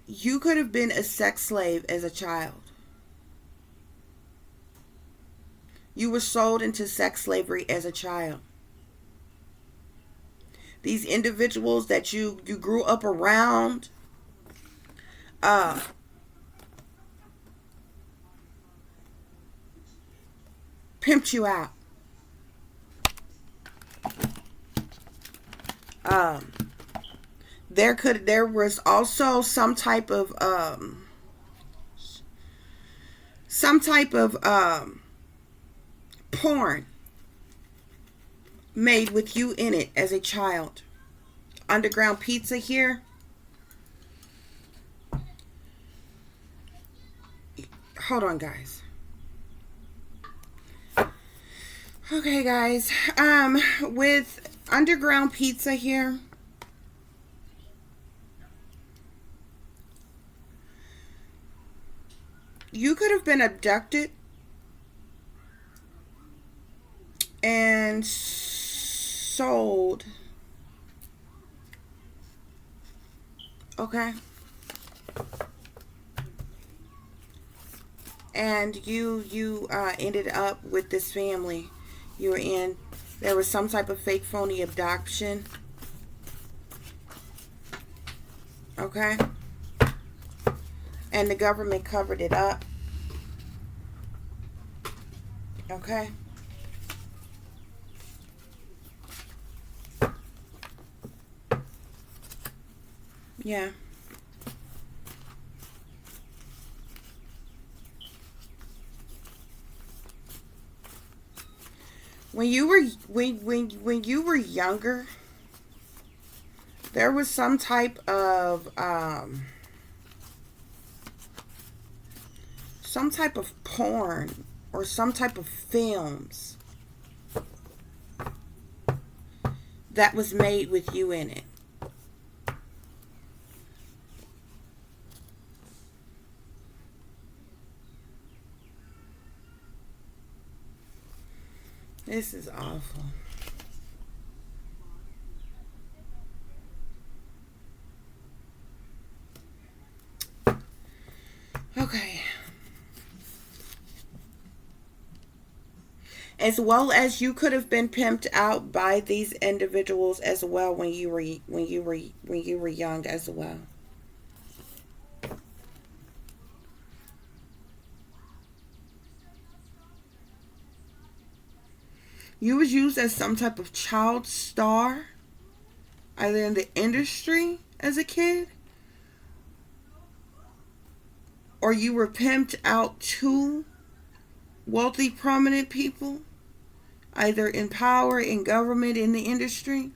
You could have been a sex slave as a child. You were sold into sex slavery as a child. These individuals that you grew up around, uh, pimped you out. Um, there was also some type of porn made with you in it as a child. Underground pizza here. Hold on, guys. Okay, guys. With underground pizza here, you could have been abducted and sold. Okay. And you ended up with this family. You were in. There was some type of fake phony adoption. Okay. And the government covered it up. Okay. Yeah. When you were when you were younger, there was some type of porn or some type of films that was made with you in it. This is awful. Okay. As well as you could have been pimped out by these individuals as well when you were young as well. You was used as some type of child star, either in the industry as a kid, or you were pimped out to wealthy, prominent people, either in power, in government, in the industry.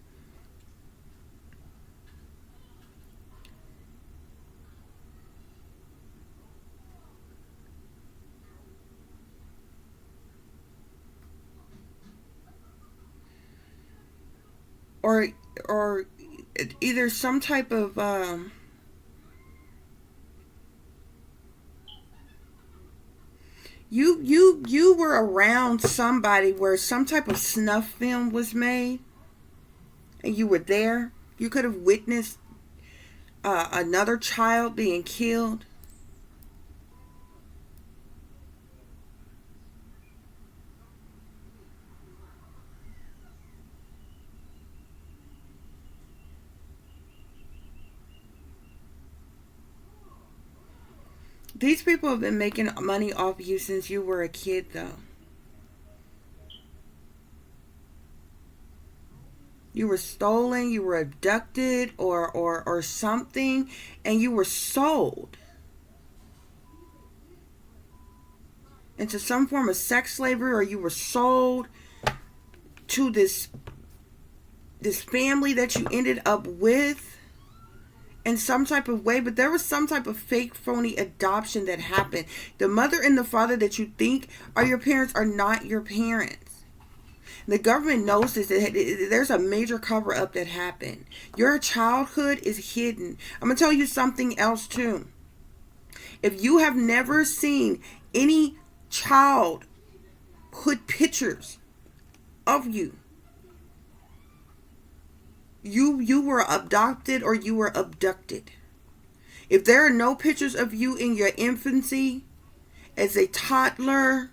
Or or either some type of you were around somebody where some type of snuff film was made and you were there. You could have witnessed another child being killed. These people have been making money off you since you were a kid, though. You were stolen, you were abducted, or something, and you were sold into some form of sex slavery, or you were sold to this family that you ended up with in some type of way. But there was some type of fake phony adoption that happened. The mother and the father that you think are your parents are not your parents. The government knows this. There's a major cover up that happened. Your childhood is hidden. I'm going to tell you something else too. If you have never seen any child put pictures of you, you were adopted or you were abducted. If there are no pictures of you in your infancy, as a toddler,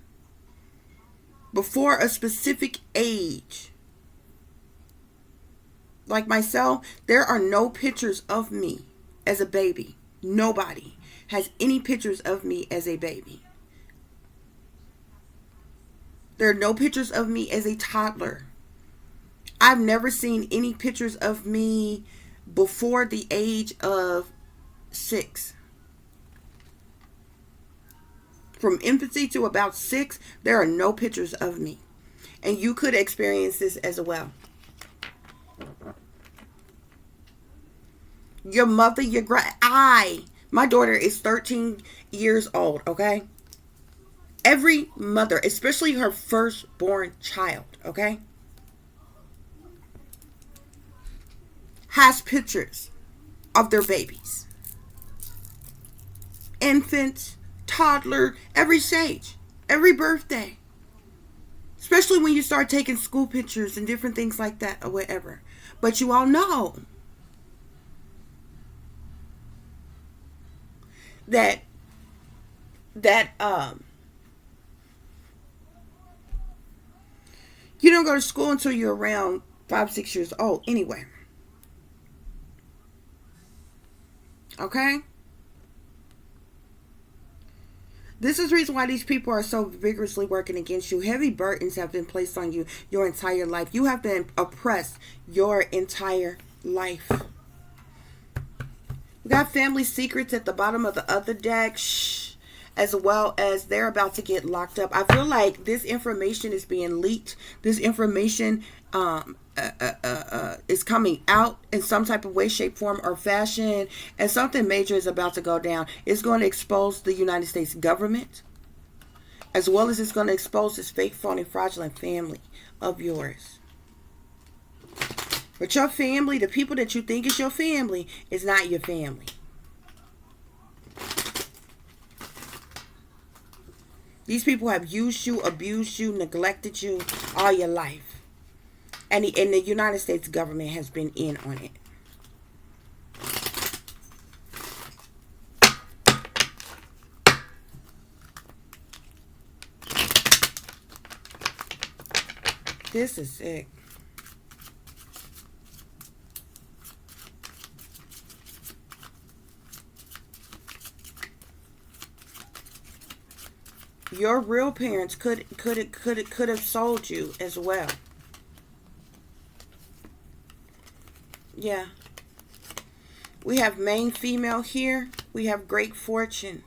before a specific age, like myself, there are no pictures of me as a baby. Nobody has any pictures of me as a baby. There are no pictures of me as a toddler. I've never seen any pictures of me before the age of 6. From infancy to about 6, there are no pictures of me. And you could experience this as well. Your mother, my daughter is 13 years old, okay? Every mother, especially her firstborn child, okay, has pictures of their babies. Infants, toddler, every stage, every birthday. Especially when you start taking school pictures and different things like that or whatever. But you all know that you don't go to school until you're around 5, 6 years old anyway. Okay? This is the reason why these people are so vigorously working against you. Heavy burdens have been placed on you your entire life. You have been oppressed your entire life. We got family secrets at the bottom of the other deck. Shh. As well as they're about to get locked up. I feel like this information is being leaked. This information is coming out in some type of way, shape, form, or fashion. And something major is about to go down. It's going to expose the United States government. As well as it's going to expose this fake, phony, fraudulent family of yours. But your family, the people that you think is your family, is not your family. These people have used you, abused you, neglected you all your life. And the United States government has been in on it. This is sick. Your real parents could have sold you as well. Yeah. We have main female here. We have great fortune.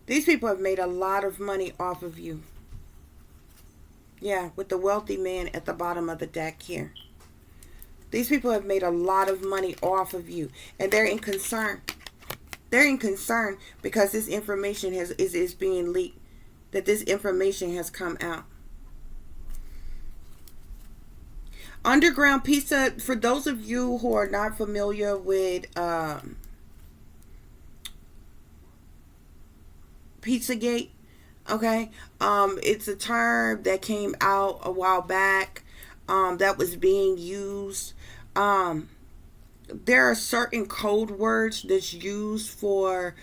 These people have made a lot of money off of you. Yeah, with the wealthy man at the bottom of the deck here. These people have made a lot of money off of you. And they're in concern. They're in concern because this information is being leaked. That this information has come out. Underground pizza, for those of you who are not familiar with Pizzagate, okay, it's a term that came out a while back that was being used. There are certain code words that's used for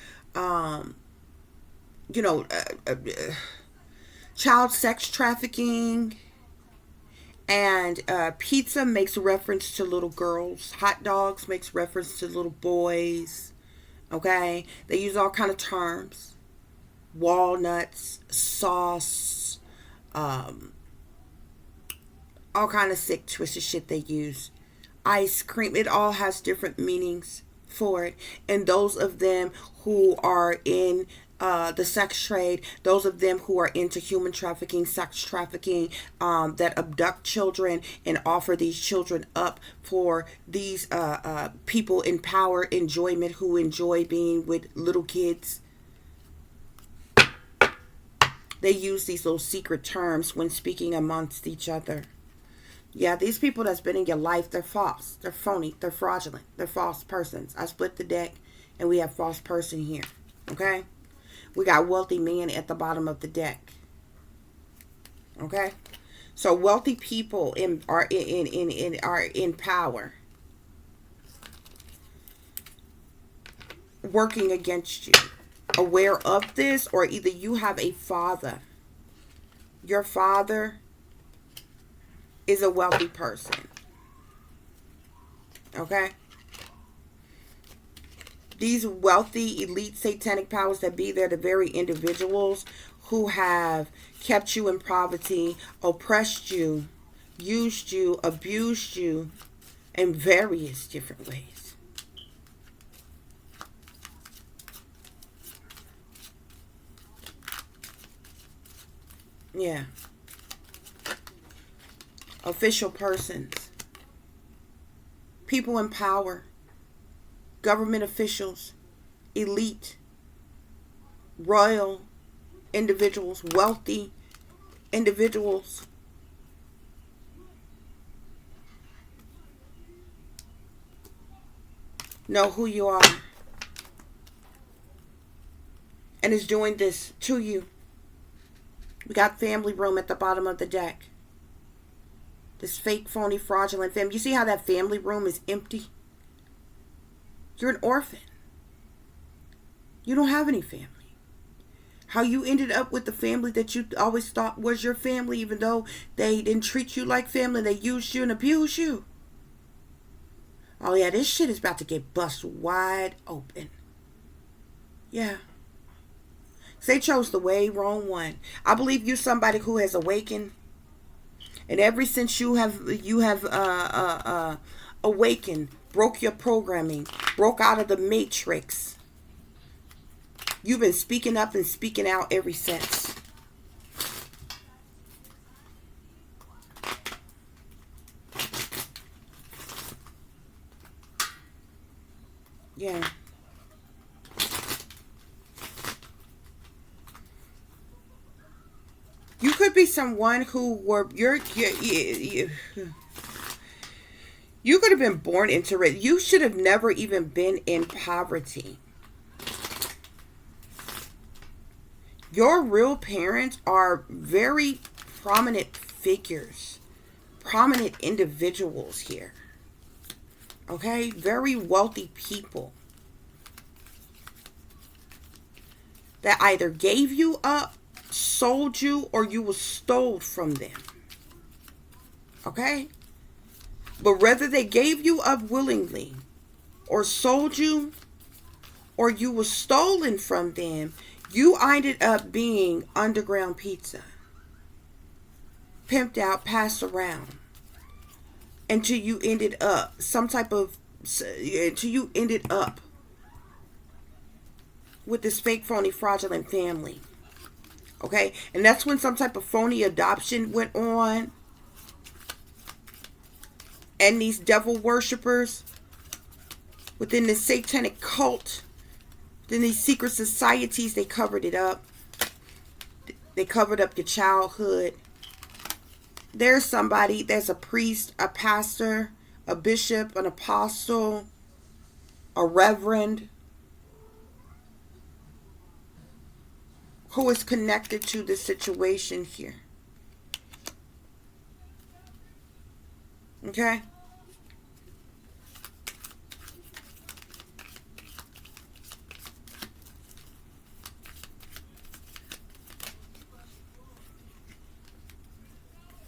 child sex trafficking, and pizza makes reference to little girls. Hot dogs makes reference to little boys. Okay, they use all kind of terms. walnuts, sauce, um, all kind of sick, twisted shit they use. Ice cream. It all has different meanings for it. And those of them who are in the sex trade, those of them who are into human trafficking, sex trafficking, that abduct children and offer these children up for these people in power, enjoyment, who enjoy being with little kids. They use these little secret terms when speaking amongst each other. Yeah, these people that's been in your life, they're false. They're phony. They're fraudulent. They're false persons. I split the deck and we have false person here. Okay? We got wealthy man at the bottom of the deck. Okay? So wealthy people are in power. Working against you. Aware of this, or either you have a father. Your father is a wealthy person. Okay? These wealthy, elite, satanic powers that be, they're the very individuals who have kept you in poverty, oppressed you, used you, abused you in various different ways. Yeah. Official persons, people in power, government officials, elite, royal individuals, wealthy individuals. Know who you are and is doing this to you. We got family room at the bottom of the deck. This fake, phony, fraudulent family. You see how that family room is empty? You're an orphan. You don't have any family. How you ended up with the family that you always thought was your family, even though they didn't treat you like family. They used you and abused you. Oh yeah, this shit is about to get bust wide open. Yeah. They chose the way wrong one. I believe you're somebody who has awakened. And ever since you have awakened, broke your programming, broke out of the matrix, you've been speaking up and speaking out ever since. Yeah. You could be someone who were you could have been born into it. You should have never even been in poverty. Your real parents are very prominent figures, prominent individuals here. Okay? Very wealthy people that either gave you up, sold you, or you were stole from them. Okay? But whether they gave you up willingly, or sold you, or you were stolen from them, you ended up being underground pizza. Pimped out, passed around. Until you ended up with this fake, phony, fraudulent family. Okay? And that's when some type of phony adoption went on. And these devil worshippers within this satanic cult, within these secret societies, they covered it up. They covered up your childhood. There's somebody, there's a priest, a pastor, a bishop, an apostle, a reverend, who is connected to this situation here. Okay?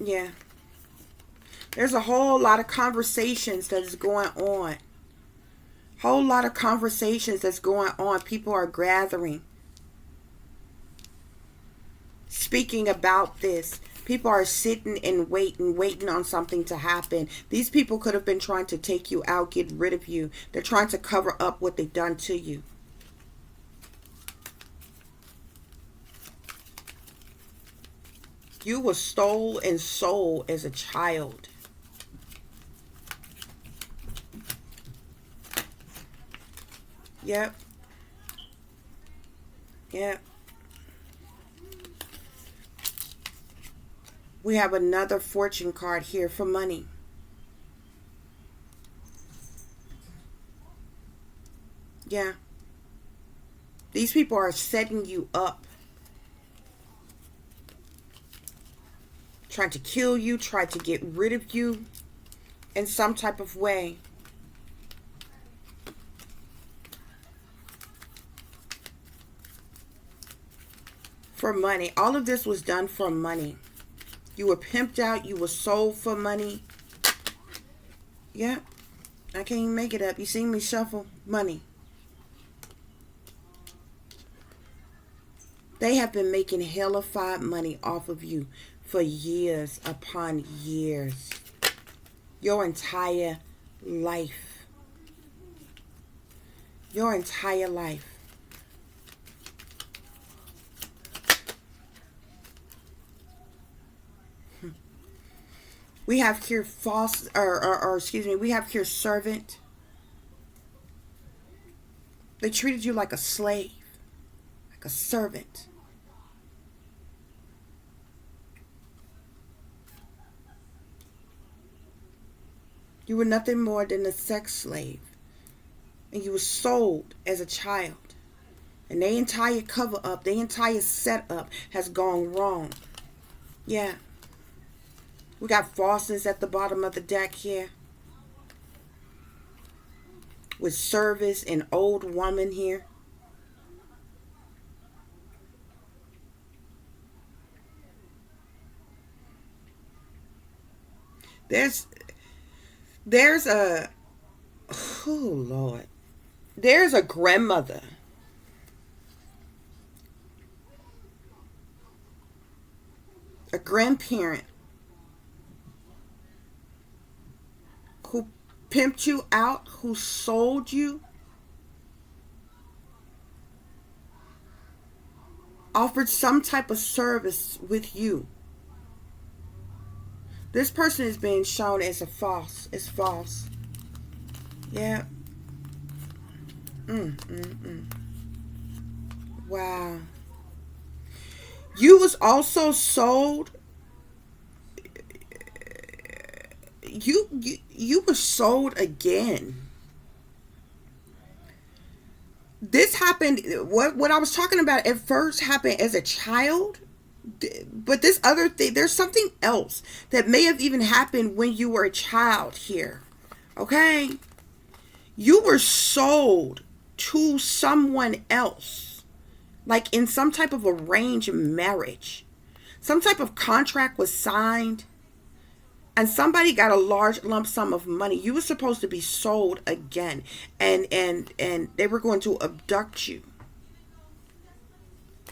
Yeah. There's a whole lot of conversations that's going on. Whole lot of conversations that's going on. People are gathering. speaking about this. People are sitting and waiting on something to happen. These people could have been trying to take you out, get rid of you. They're trying to cover up what they've done to you. You were stole and sold as a child. Yep. Yep. We have another fortune card here for money. Yeah. These people are setting you up. Trying to kill you, trying to get rid of you in some type of way. For money. All of this was done for money. You were pimped out. You were sold for money. Yeah. I can't even make it up. You seen me shuffle? Money. They have been making hellified money off of you for years upon years. Your entire life. Your entire life. We have here false, or excuse me, we have here servant. They treated you like a slave, like a servant. You were nothing more than a sex slave. And you were sold as a child. And their entire cover up, their entire setup has gone wrong. Yeah. We got falseness at the bottom of the deck here. With service and old woman here. There's a, oh Lord. There's a grandmother. A grandparent who pimped you out, who sold you, offered some type of service with you. This person is being shown as a false. It's false. Yeah. Wow. You was also sold. You were sold again. This happened. What I was talking about at first happened as a child. But this other thing, there's something else that may have even happened when you were a child here. Okay? You were sold to someone else. Like in some type of arranged marriage. Some type of contract was signed. And somebody got a large lump sum of money. You were supposed to be sold again. And they were going to abduct you.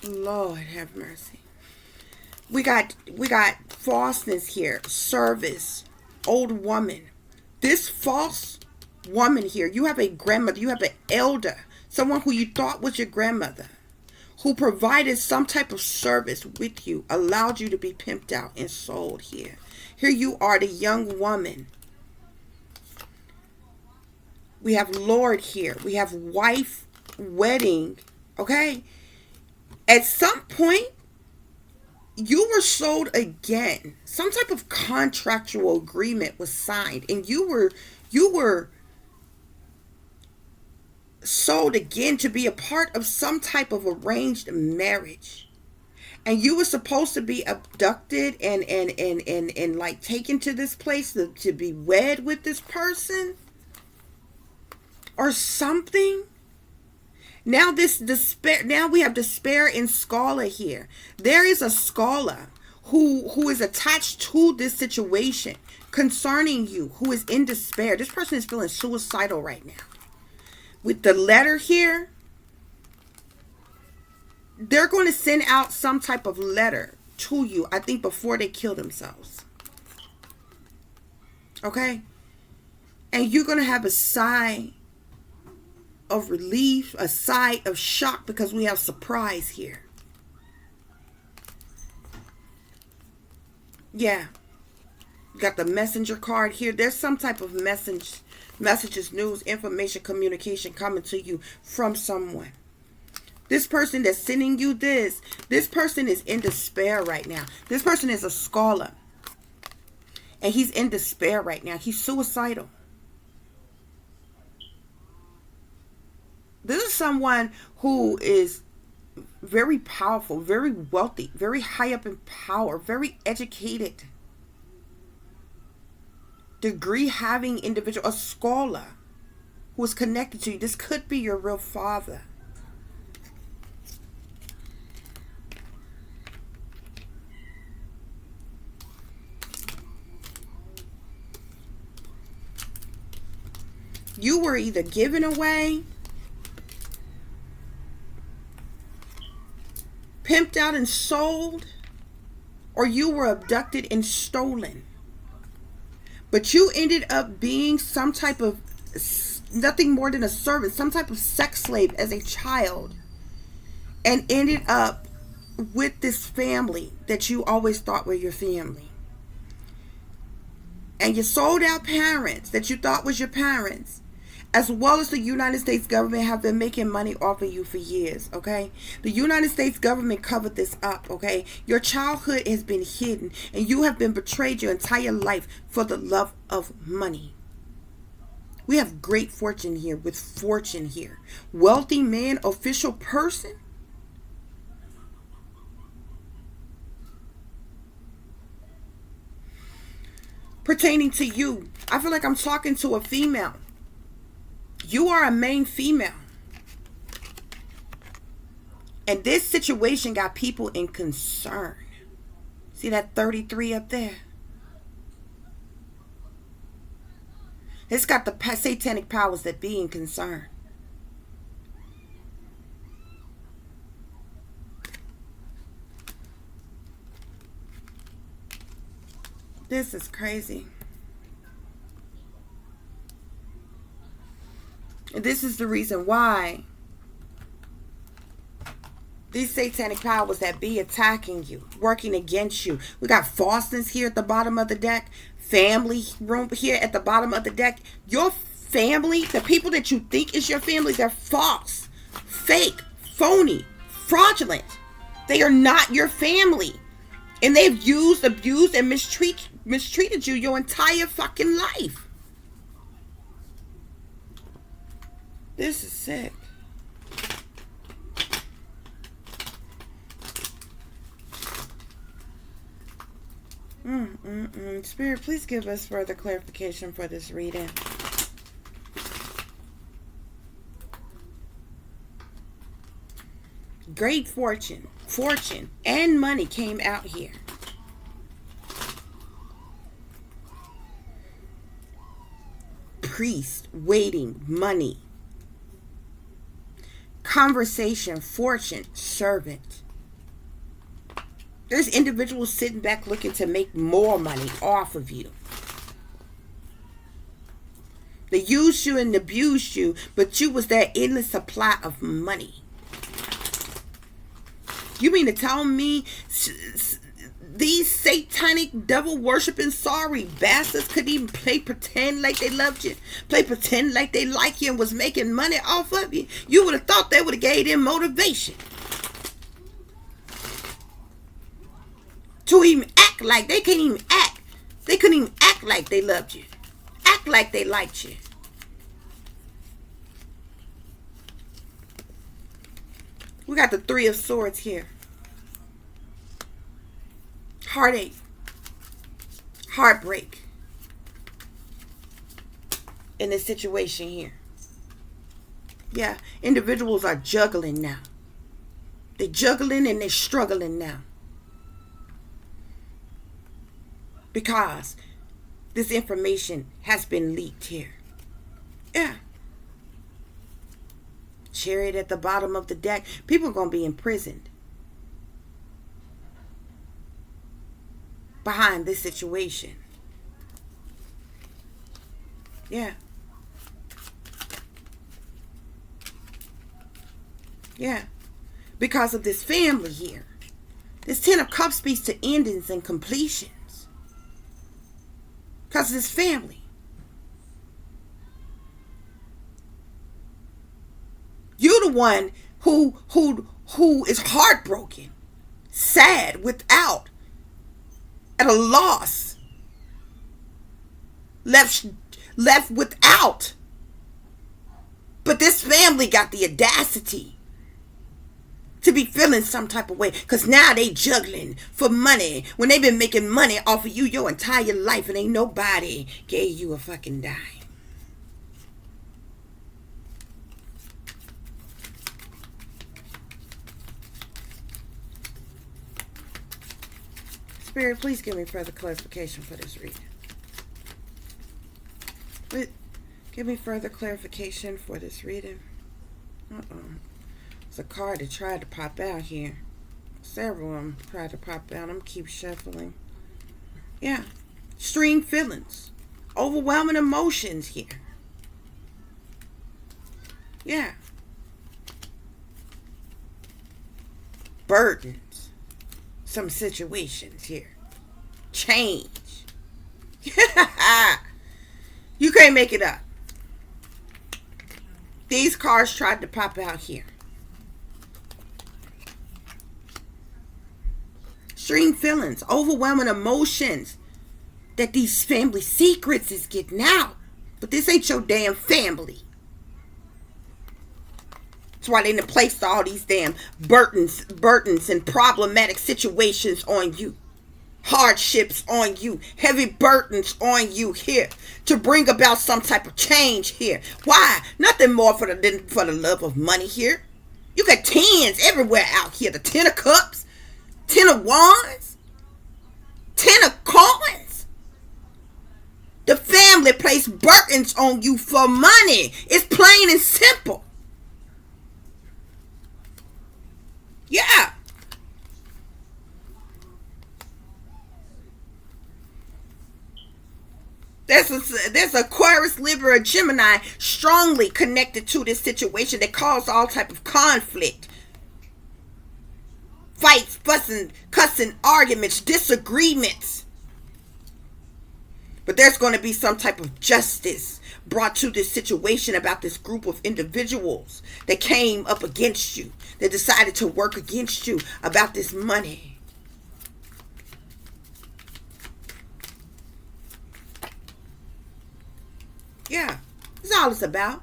Lord have mercy. We got falseness here. Service. Old woman. This false woman here. You have a grandmother. You have an elder. Someone who you thought was your grandmother. Who provided some type of service with you. Allowed you to be pimped out and sold here. Here you are, the young woman. We have Lord here. We have wife, wedding. Okay? At some point, you were sold again. Some type of contractual agreement was signed. And you were sold again to be a part of some type of arranged marriage. And you were supposed to be abducted and like taken to this place to be wed with this person. Or something. Now this despair. Now we have despair and scholar here. There is a scholar who is attached to this situation concerning you, who is in despair. This person is feeling suicidal right now. With the letter here, they're going to send out some type of letter to you, I think, before they kill themselves. Okay? And you're going to have a sigh of relief, a sigh of shock, because we have surprise here. Yeah. Got the messenger card here. There's some type of messages, news, information, communication coming to you from someone. This person that's sending you this person is in despair right now. This person is a scholar. And he's in despair right now. He's suicidal. This is someone who is very powerful, very wealthy, very high up in power, very educated, degree having individual, a scholar who is connected to you. This could be your real father. You were either given away, pimped out and sold, or you were abducted and stolen. But you ended up being some type of, nothing more than a servant, some type of sex slave as a child, and ended up with this family that you always thought were your family. And your sold out parents that you thought was your parents, as well as the United States government, have been making money off of you for years, okay? The United States government covered this up, okay? Your childhood has been hidden, and you have been betrayed your entire life for the love of money. We have great fortune here, with fortune here. Wealthy man, official person. Pertaining to you, I feel like I'm talking to a female. You are a main female. And this situation got people in concern. See that 33 up there? It's got the satanic powers that be in concern. This is crazy. And this is the reason why these satanic powers that be attacking you, working against you. We got Faustins here at the bottom of the deck. Family room here at the bottom of the deck. Your family, the people that you think is your family, they're false, fake, phony, fraudulent. They are not your family. And they've used, abused, and mistreated you your entire fucking life. This is sick. Spirit, please give us further clarification for this reading. Great fortune, and money came out here. Priest, waiting, money. Conversation, fortune, servant. There's individuals sitting back looking to make more money off of you. They used you and abused you, but you was that endless supply of money. You mean to tell me these satanic devil worshiping sorry bastards could even play pretend like they loved you, play pretend like they like you and was making money off of you? You would have thought they would have gave them motivation to even act like they couldn't even act. They couldn't even act like they loved you, act like they liked you. We got the Three of Swords here. Heartache, heartbreak in this situation here. Yeah, individuals are juggling now. They're juggling and they're struggling now. Because this information has been leaked here. Yeah. Chariot at the bottom of the deck. People are going to be imprisoned. behind this situation. Yeah. Yeah. Because of this family here. This Ten of Cups speaks to endings and completions. Because of this family. You're the one who is heartbroken, sad, without, at a loss, left without. But this family got the audacity to be feeling some type of way, because now they juggling for money when they've been making money off of you your entire life and ain't nobody gave you a fucking dime. Spirit, please give me further clarification for this reading. Give me further clarification for this reading. It's a card that tried to pop out here. Several of them tried to pop out. I'm keep shuffling. Yeah. Extreme feelings. Overwhelming emotions here. Yeah. Burdens. Some situations here. Change. You can't make it up. These cards tried to pop out here. Extreme feelings, overwhelming emotions that these family secrets is getting out. But this ain't your damn family. That's why they done placed all these damn burdens and problematic situations on you. Hardships on you. Heavy burdens on you here. To bring about some type of change here. Why? Nothing more for the love of money here. You got tens everywhere out here. The Ten of Cups. Ten of Wands. Ten of Coins. The family placed burdens on you for money. It's plain and simple. Yeah. There's Aquarius, Libra, or Gemini strongly connected to this situation that caused all type of conflict. Fights, fussing, cussing, arguments, disagreements. But there's going to be some type of justice brought to this situation about this group of individuals that came up against you, that decided to work against you about this money. Yeah, that's all it's about.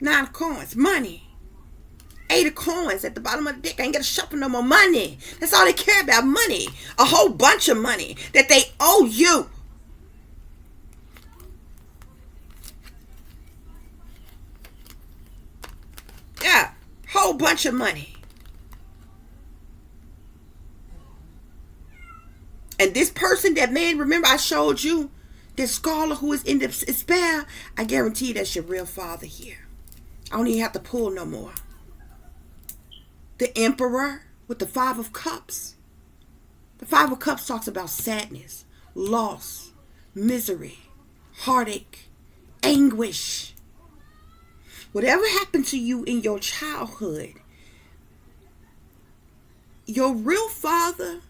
Nine of Coins, money. Eight of Coins at the bottom of the deck. I ain't got to shuffle no more money. That's all they care about, money. A whole bunch of money that they owe you. Yeah, whole bunch of money. And this person, that man, remember I showed you, this scholar who is in the spell, I guarantee you that's your real father here. I don't even have to pull no more. The Emperor with the Five of Cups. The Five of Cups talks about sadness, loss, misery, heartache, anguish. Whatever happened to you in your childhood, your real father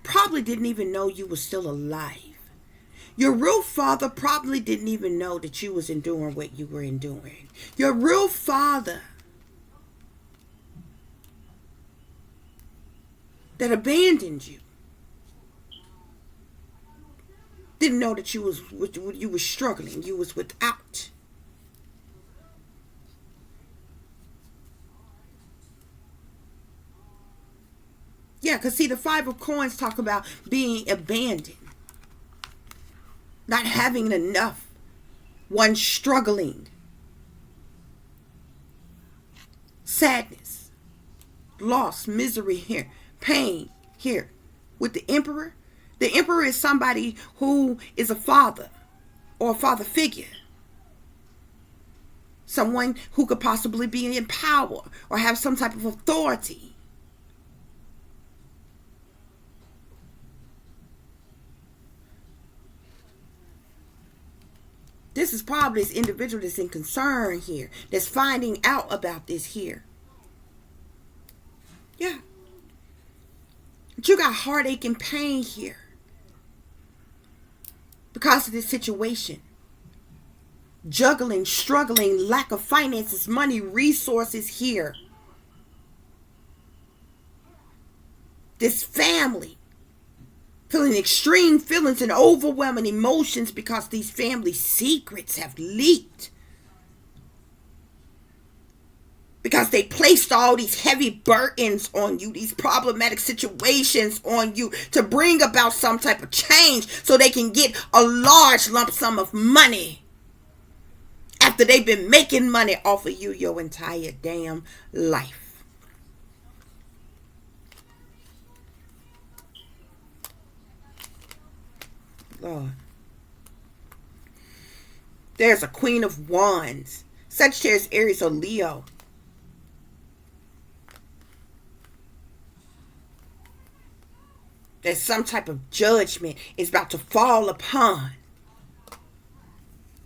probably didn't even know you were still alive. Your real father probably didn't even know that you was enduring what you were enduring. Your real father that abandoned you didn't know that you was struggling. You was without. Yeah, because see, the Five of Coins talk about being abandoned. Not having enough. One struggling. Sadness. Loss. Misery here. Pain here. With the Emperor. The Emperor is somebody who is a father. Or a father figure. Someone who could possibly be in power. Or have some type of authority. this is probably this individual that's in concern here, that's finding out about this here. Yeah. But you got heartache and pain here because of this situation. Juggling, struggling, lack of finances, money, resources here. This family feeling extreme feelings and overwhelming emotions because these family secrets have leaked. Because they placed all these heavy burdens on you, these problematic situations on you to bring about some type of change so they can get a large lump sum of money after they've been making money off of you your entire damn life. Lord. There's a Queen of Wands. Sagittarius, Aries, or Leo. There's some type of judgment is about to fall upon.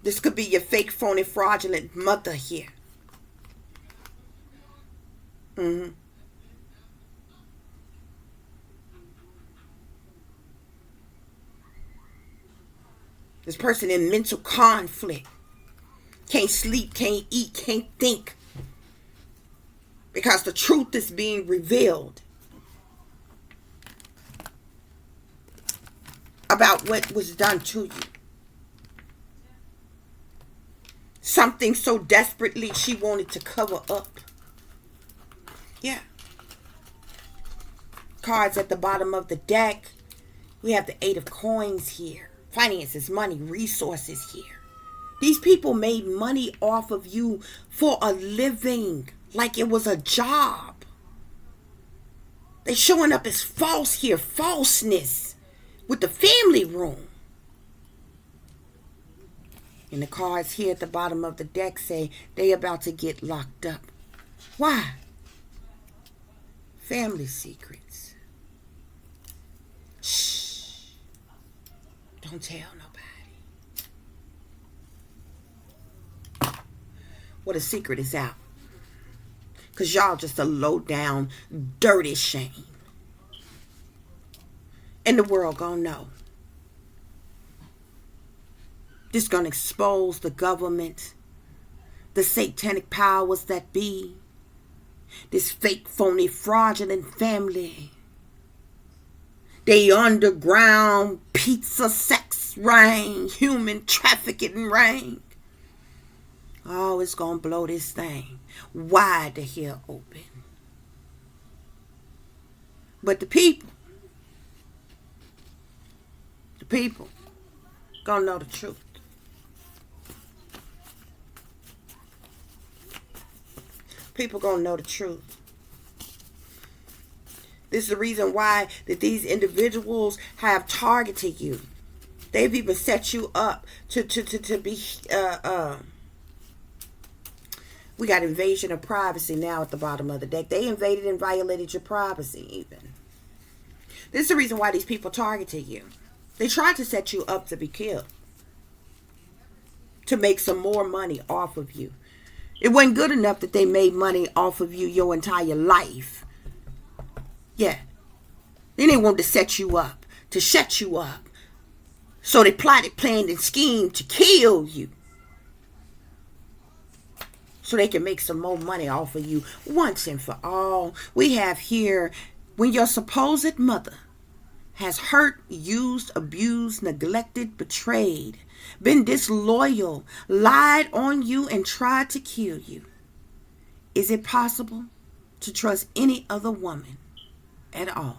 This could be your fake, phony, fraudulent mother here. This person in mental conflict. Can't sleep, can't eat, can't think. Because the truth is being revealed about what was done to you. Something so desperately she wanted to cover up. Yeah. Cards at the bottom of the deck. We have the Eight of Coins here. Finances, money, resources here. These people made money off of you for a living, like it was a job. They showing up as false here, falseness with the family room. And the cards here at the bottom of the deck say they about to get locked up. Why? Family secrets. Shh. Don't tell nobody. What a secret is out. Because y'all just a low down, dirty shame. And the world gonna know. This gonna expose the government, the satanic powers that be, this fake, phony, fraudulent family. They underground pizza sex ring, human trafficking ring. Oh, it's going to blow this thing wide the hell open. But the people going to know the truth. People going to know the truth. This is the reason why that these individuals have targeted you. They've even set you up to be. We got invasion of privacy now at the bottom of the deck. They invaded and violated your privacy even. This is the reason why these people targeted you. They tried to set you up to be killed. To make some more money off of you. It wasn't good enough that they made money off of you your entire life. Yeah. Then they wanted to set you up, to shut you up. So they plotted, planned, and schemed to kill you. So they can make some more money off of you once and for all. We have here, when your supposed mother has hurt, used, abused, neglected, betrayed, been disloyal, lied on you, and tried to kill you. Is it possible to trust any other woman at all?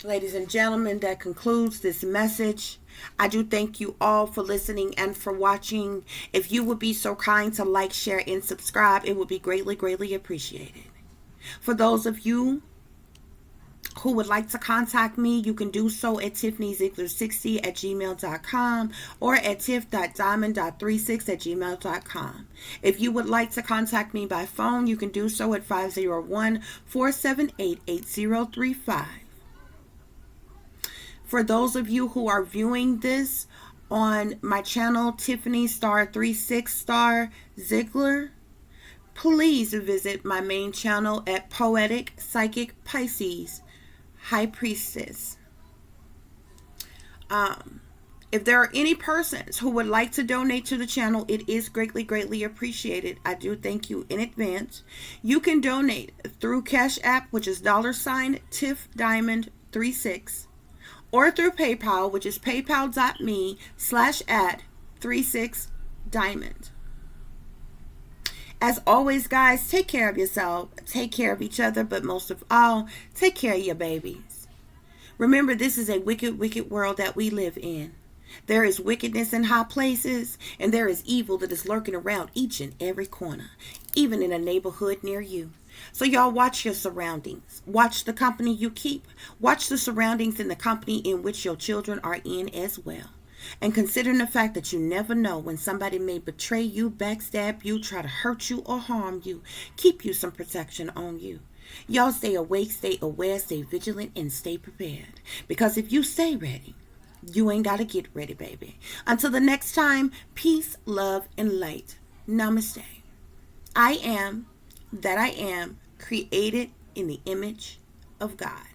Ladies and gentlemen, that concludes this message. I do thank you all for listening and for watching. If you would be so kind to like, share, and subscribe, it would be greatly, greatly appreciated. For those of you who would like to contact me, you can do so at tiffanyziegler60@gmail.com or at tiff.diamond.36@gmail.com. If you would like to contact me by phone, you can do so at 501-478-8035. For those of you who are viewing this on my channel, Tiffany Star 36 Star Ziegler, please visit my main channel at Poetic Psychic Pisces High Priestess. If there are any persons who would like to donate to the channel, it is greatly appreciated. I do thank you in advance. You can donate through Cash App, which is $Tiff Diamond 36, or through PayPal, which is paypal.me/@36diamond. As always, guys, take care of yourself, take care of each other, but most of all, take care of your babies. Remember, this is a wicked world that we live in. There is wickedness in high places, and there is evil that is lurking around each and every corner, even in a neighborhood near you. So y'all, watch your surroundings. Watch the company you keep. Watch the surroundings and the company in which your children are in as well. And considering the fact that you never know when somebody may betray you, backstab you, try to hurt you, or harm you, keep you some protection on you. Y'all stay awake, stay aware, stay vigilant, and stay prepared. Because if you stay ready, you ain't got to get ready, baby. Until the next time, peace, love, and light. Namaste. I am that I am, created in the image of God.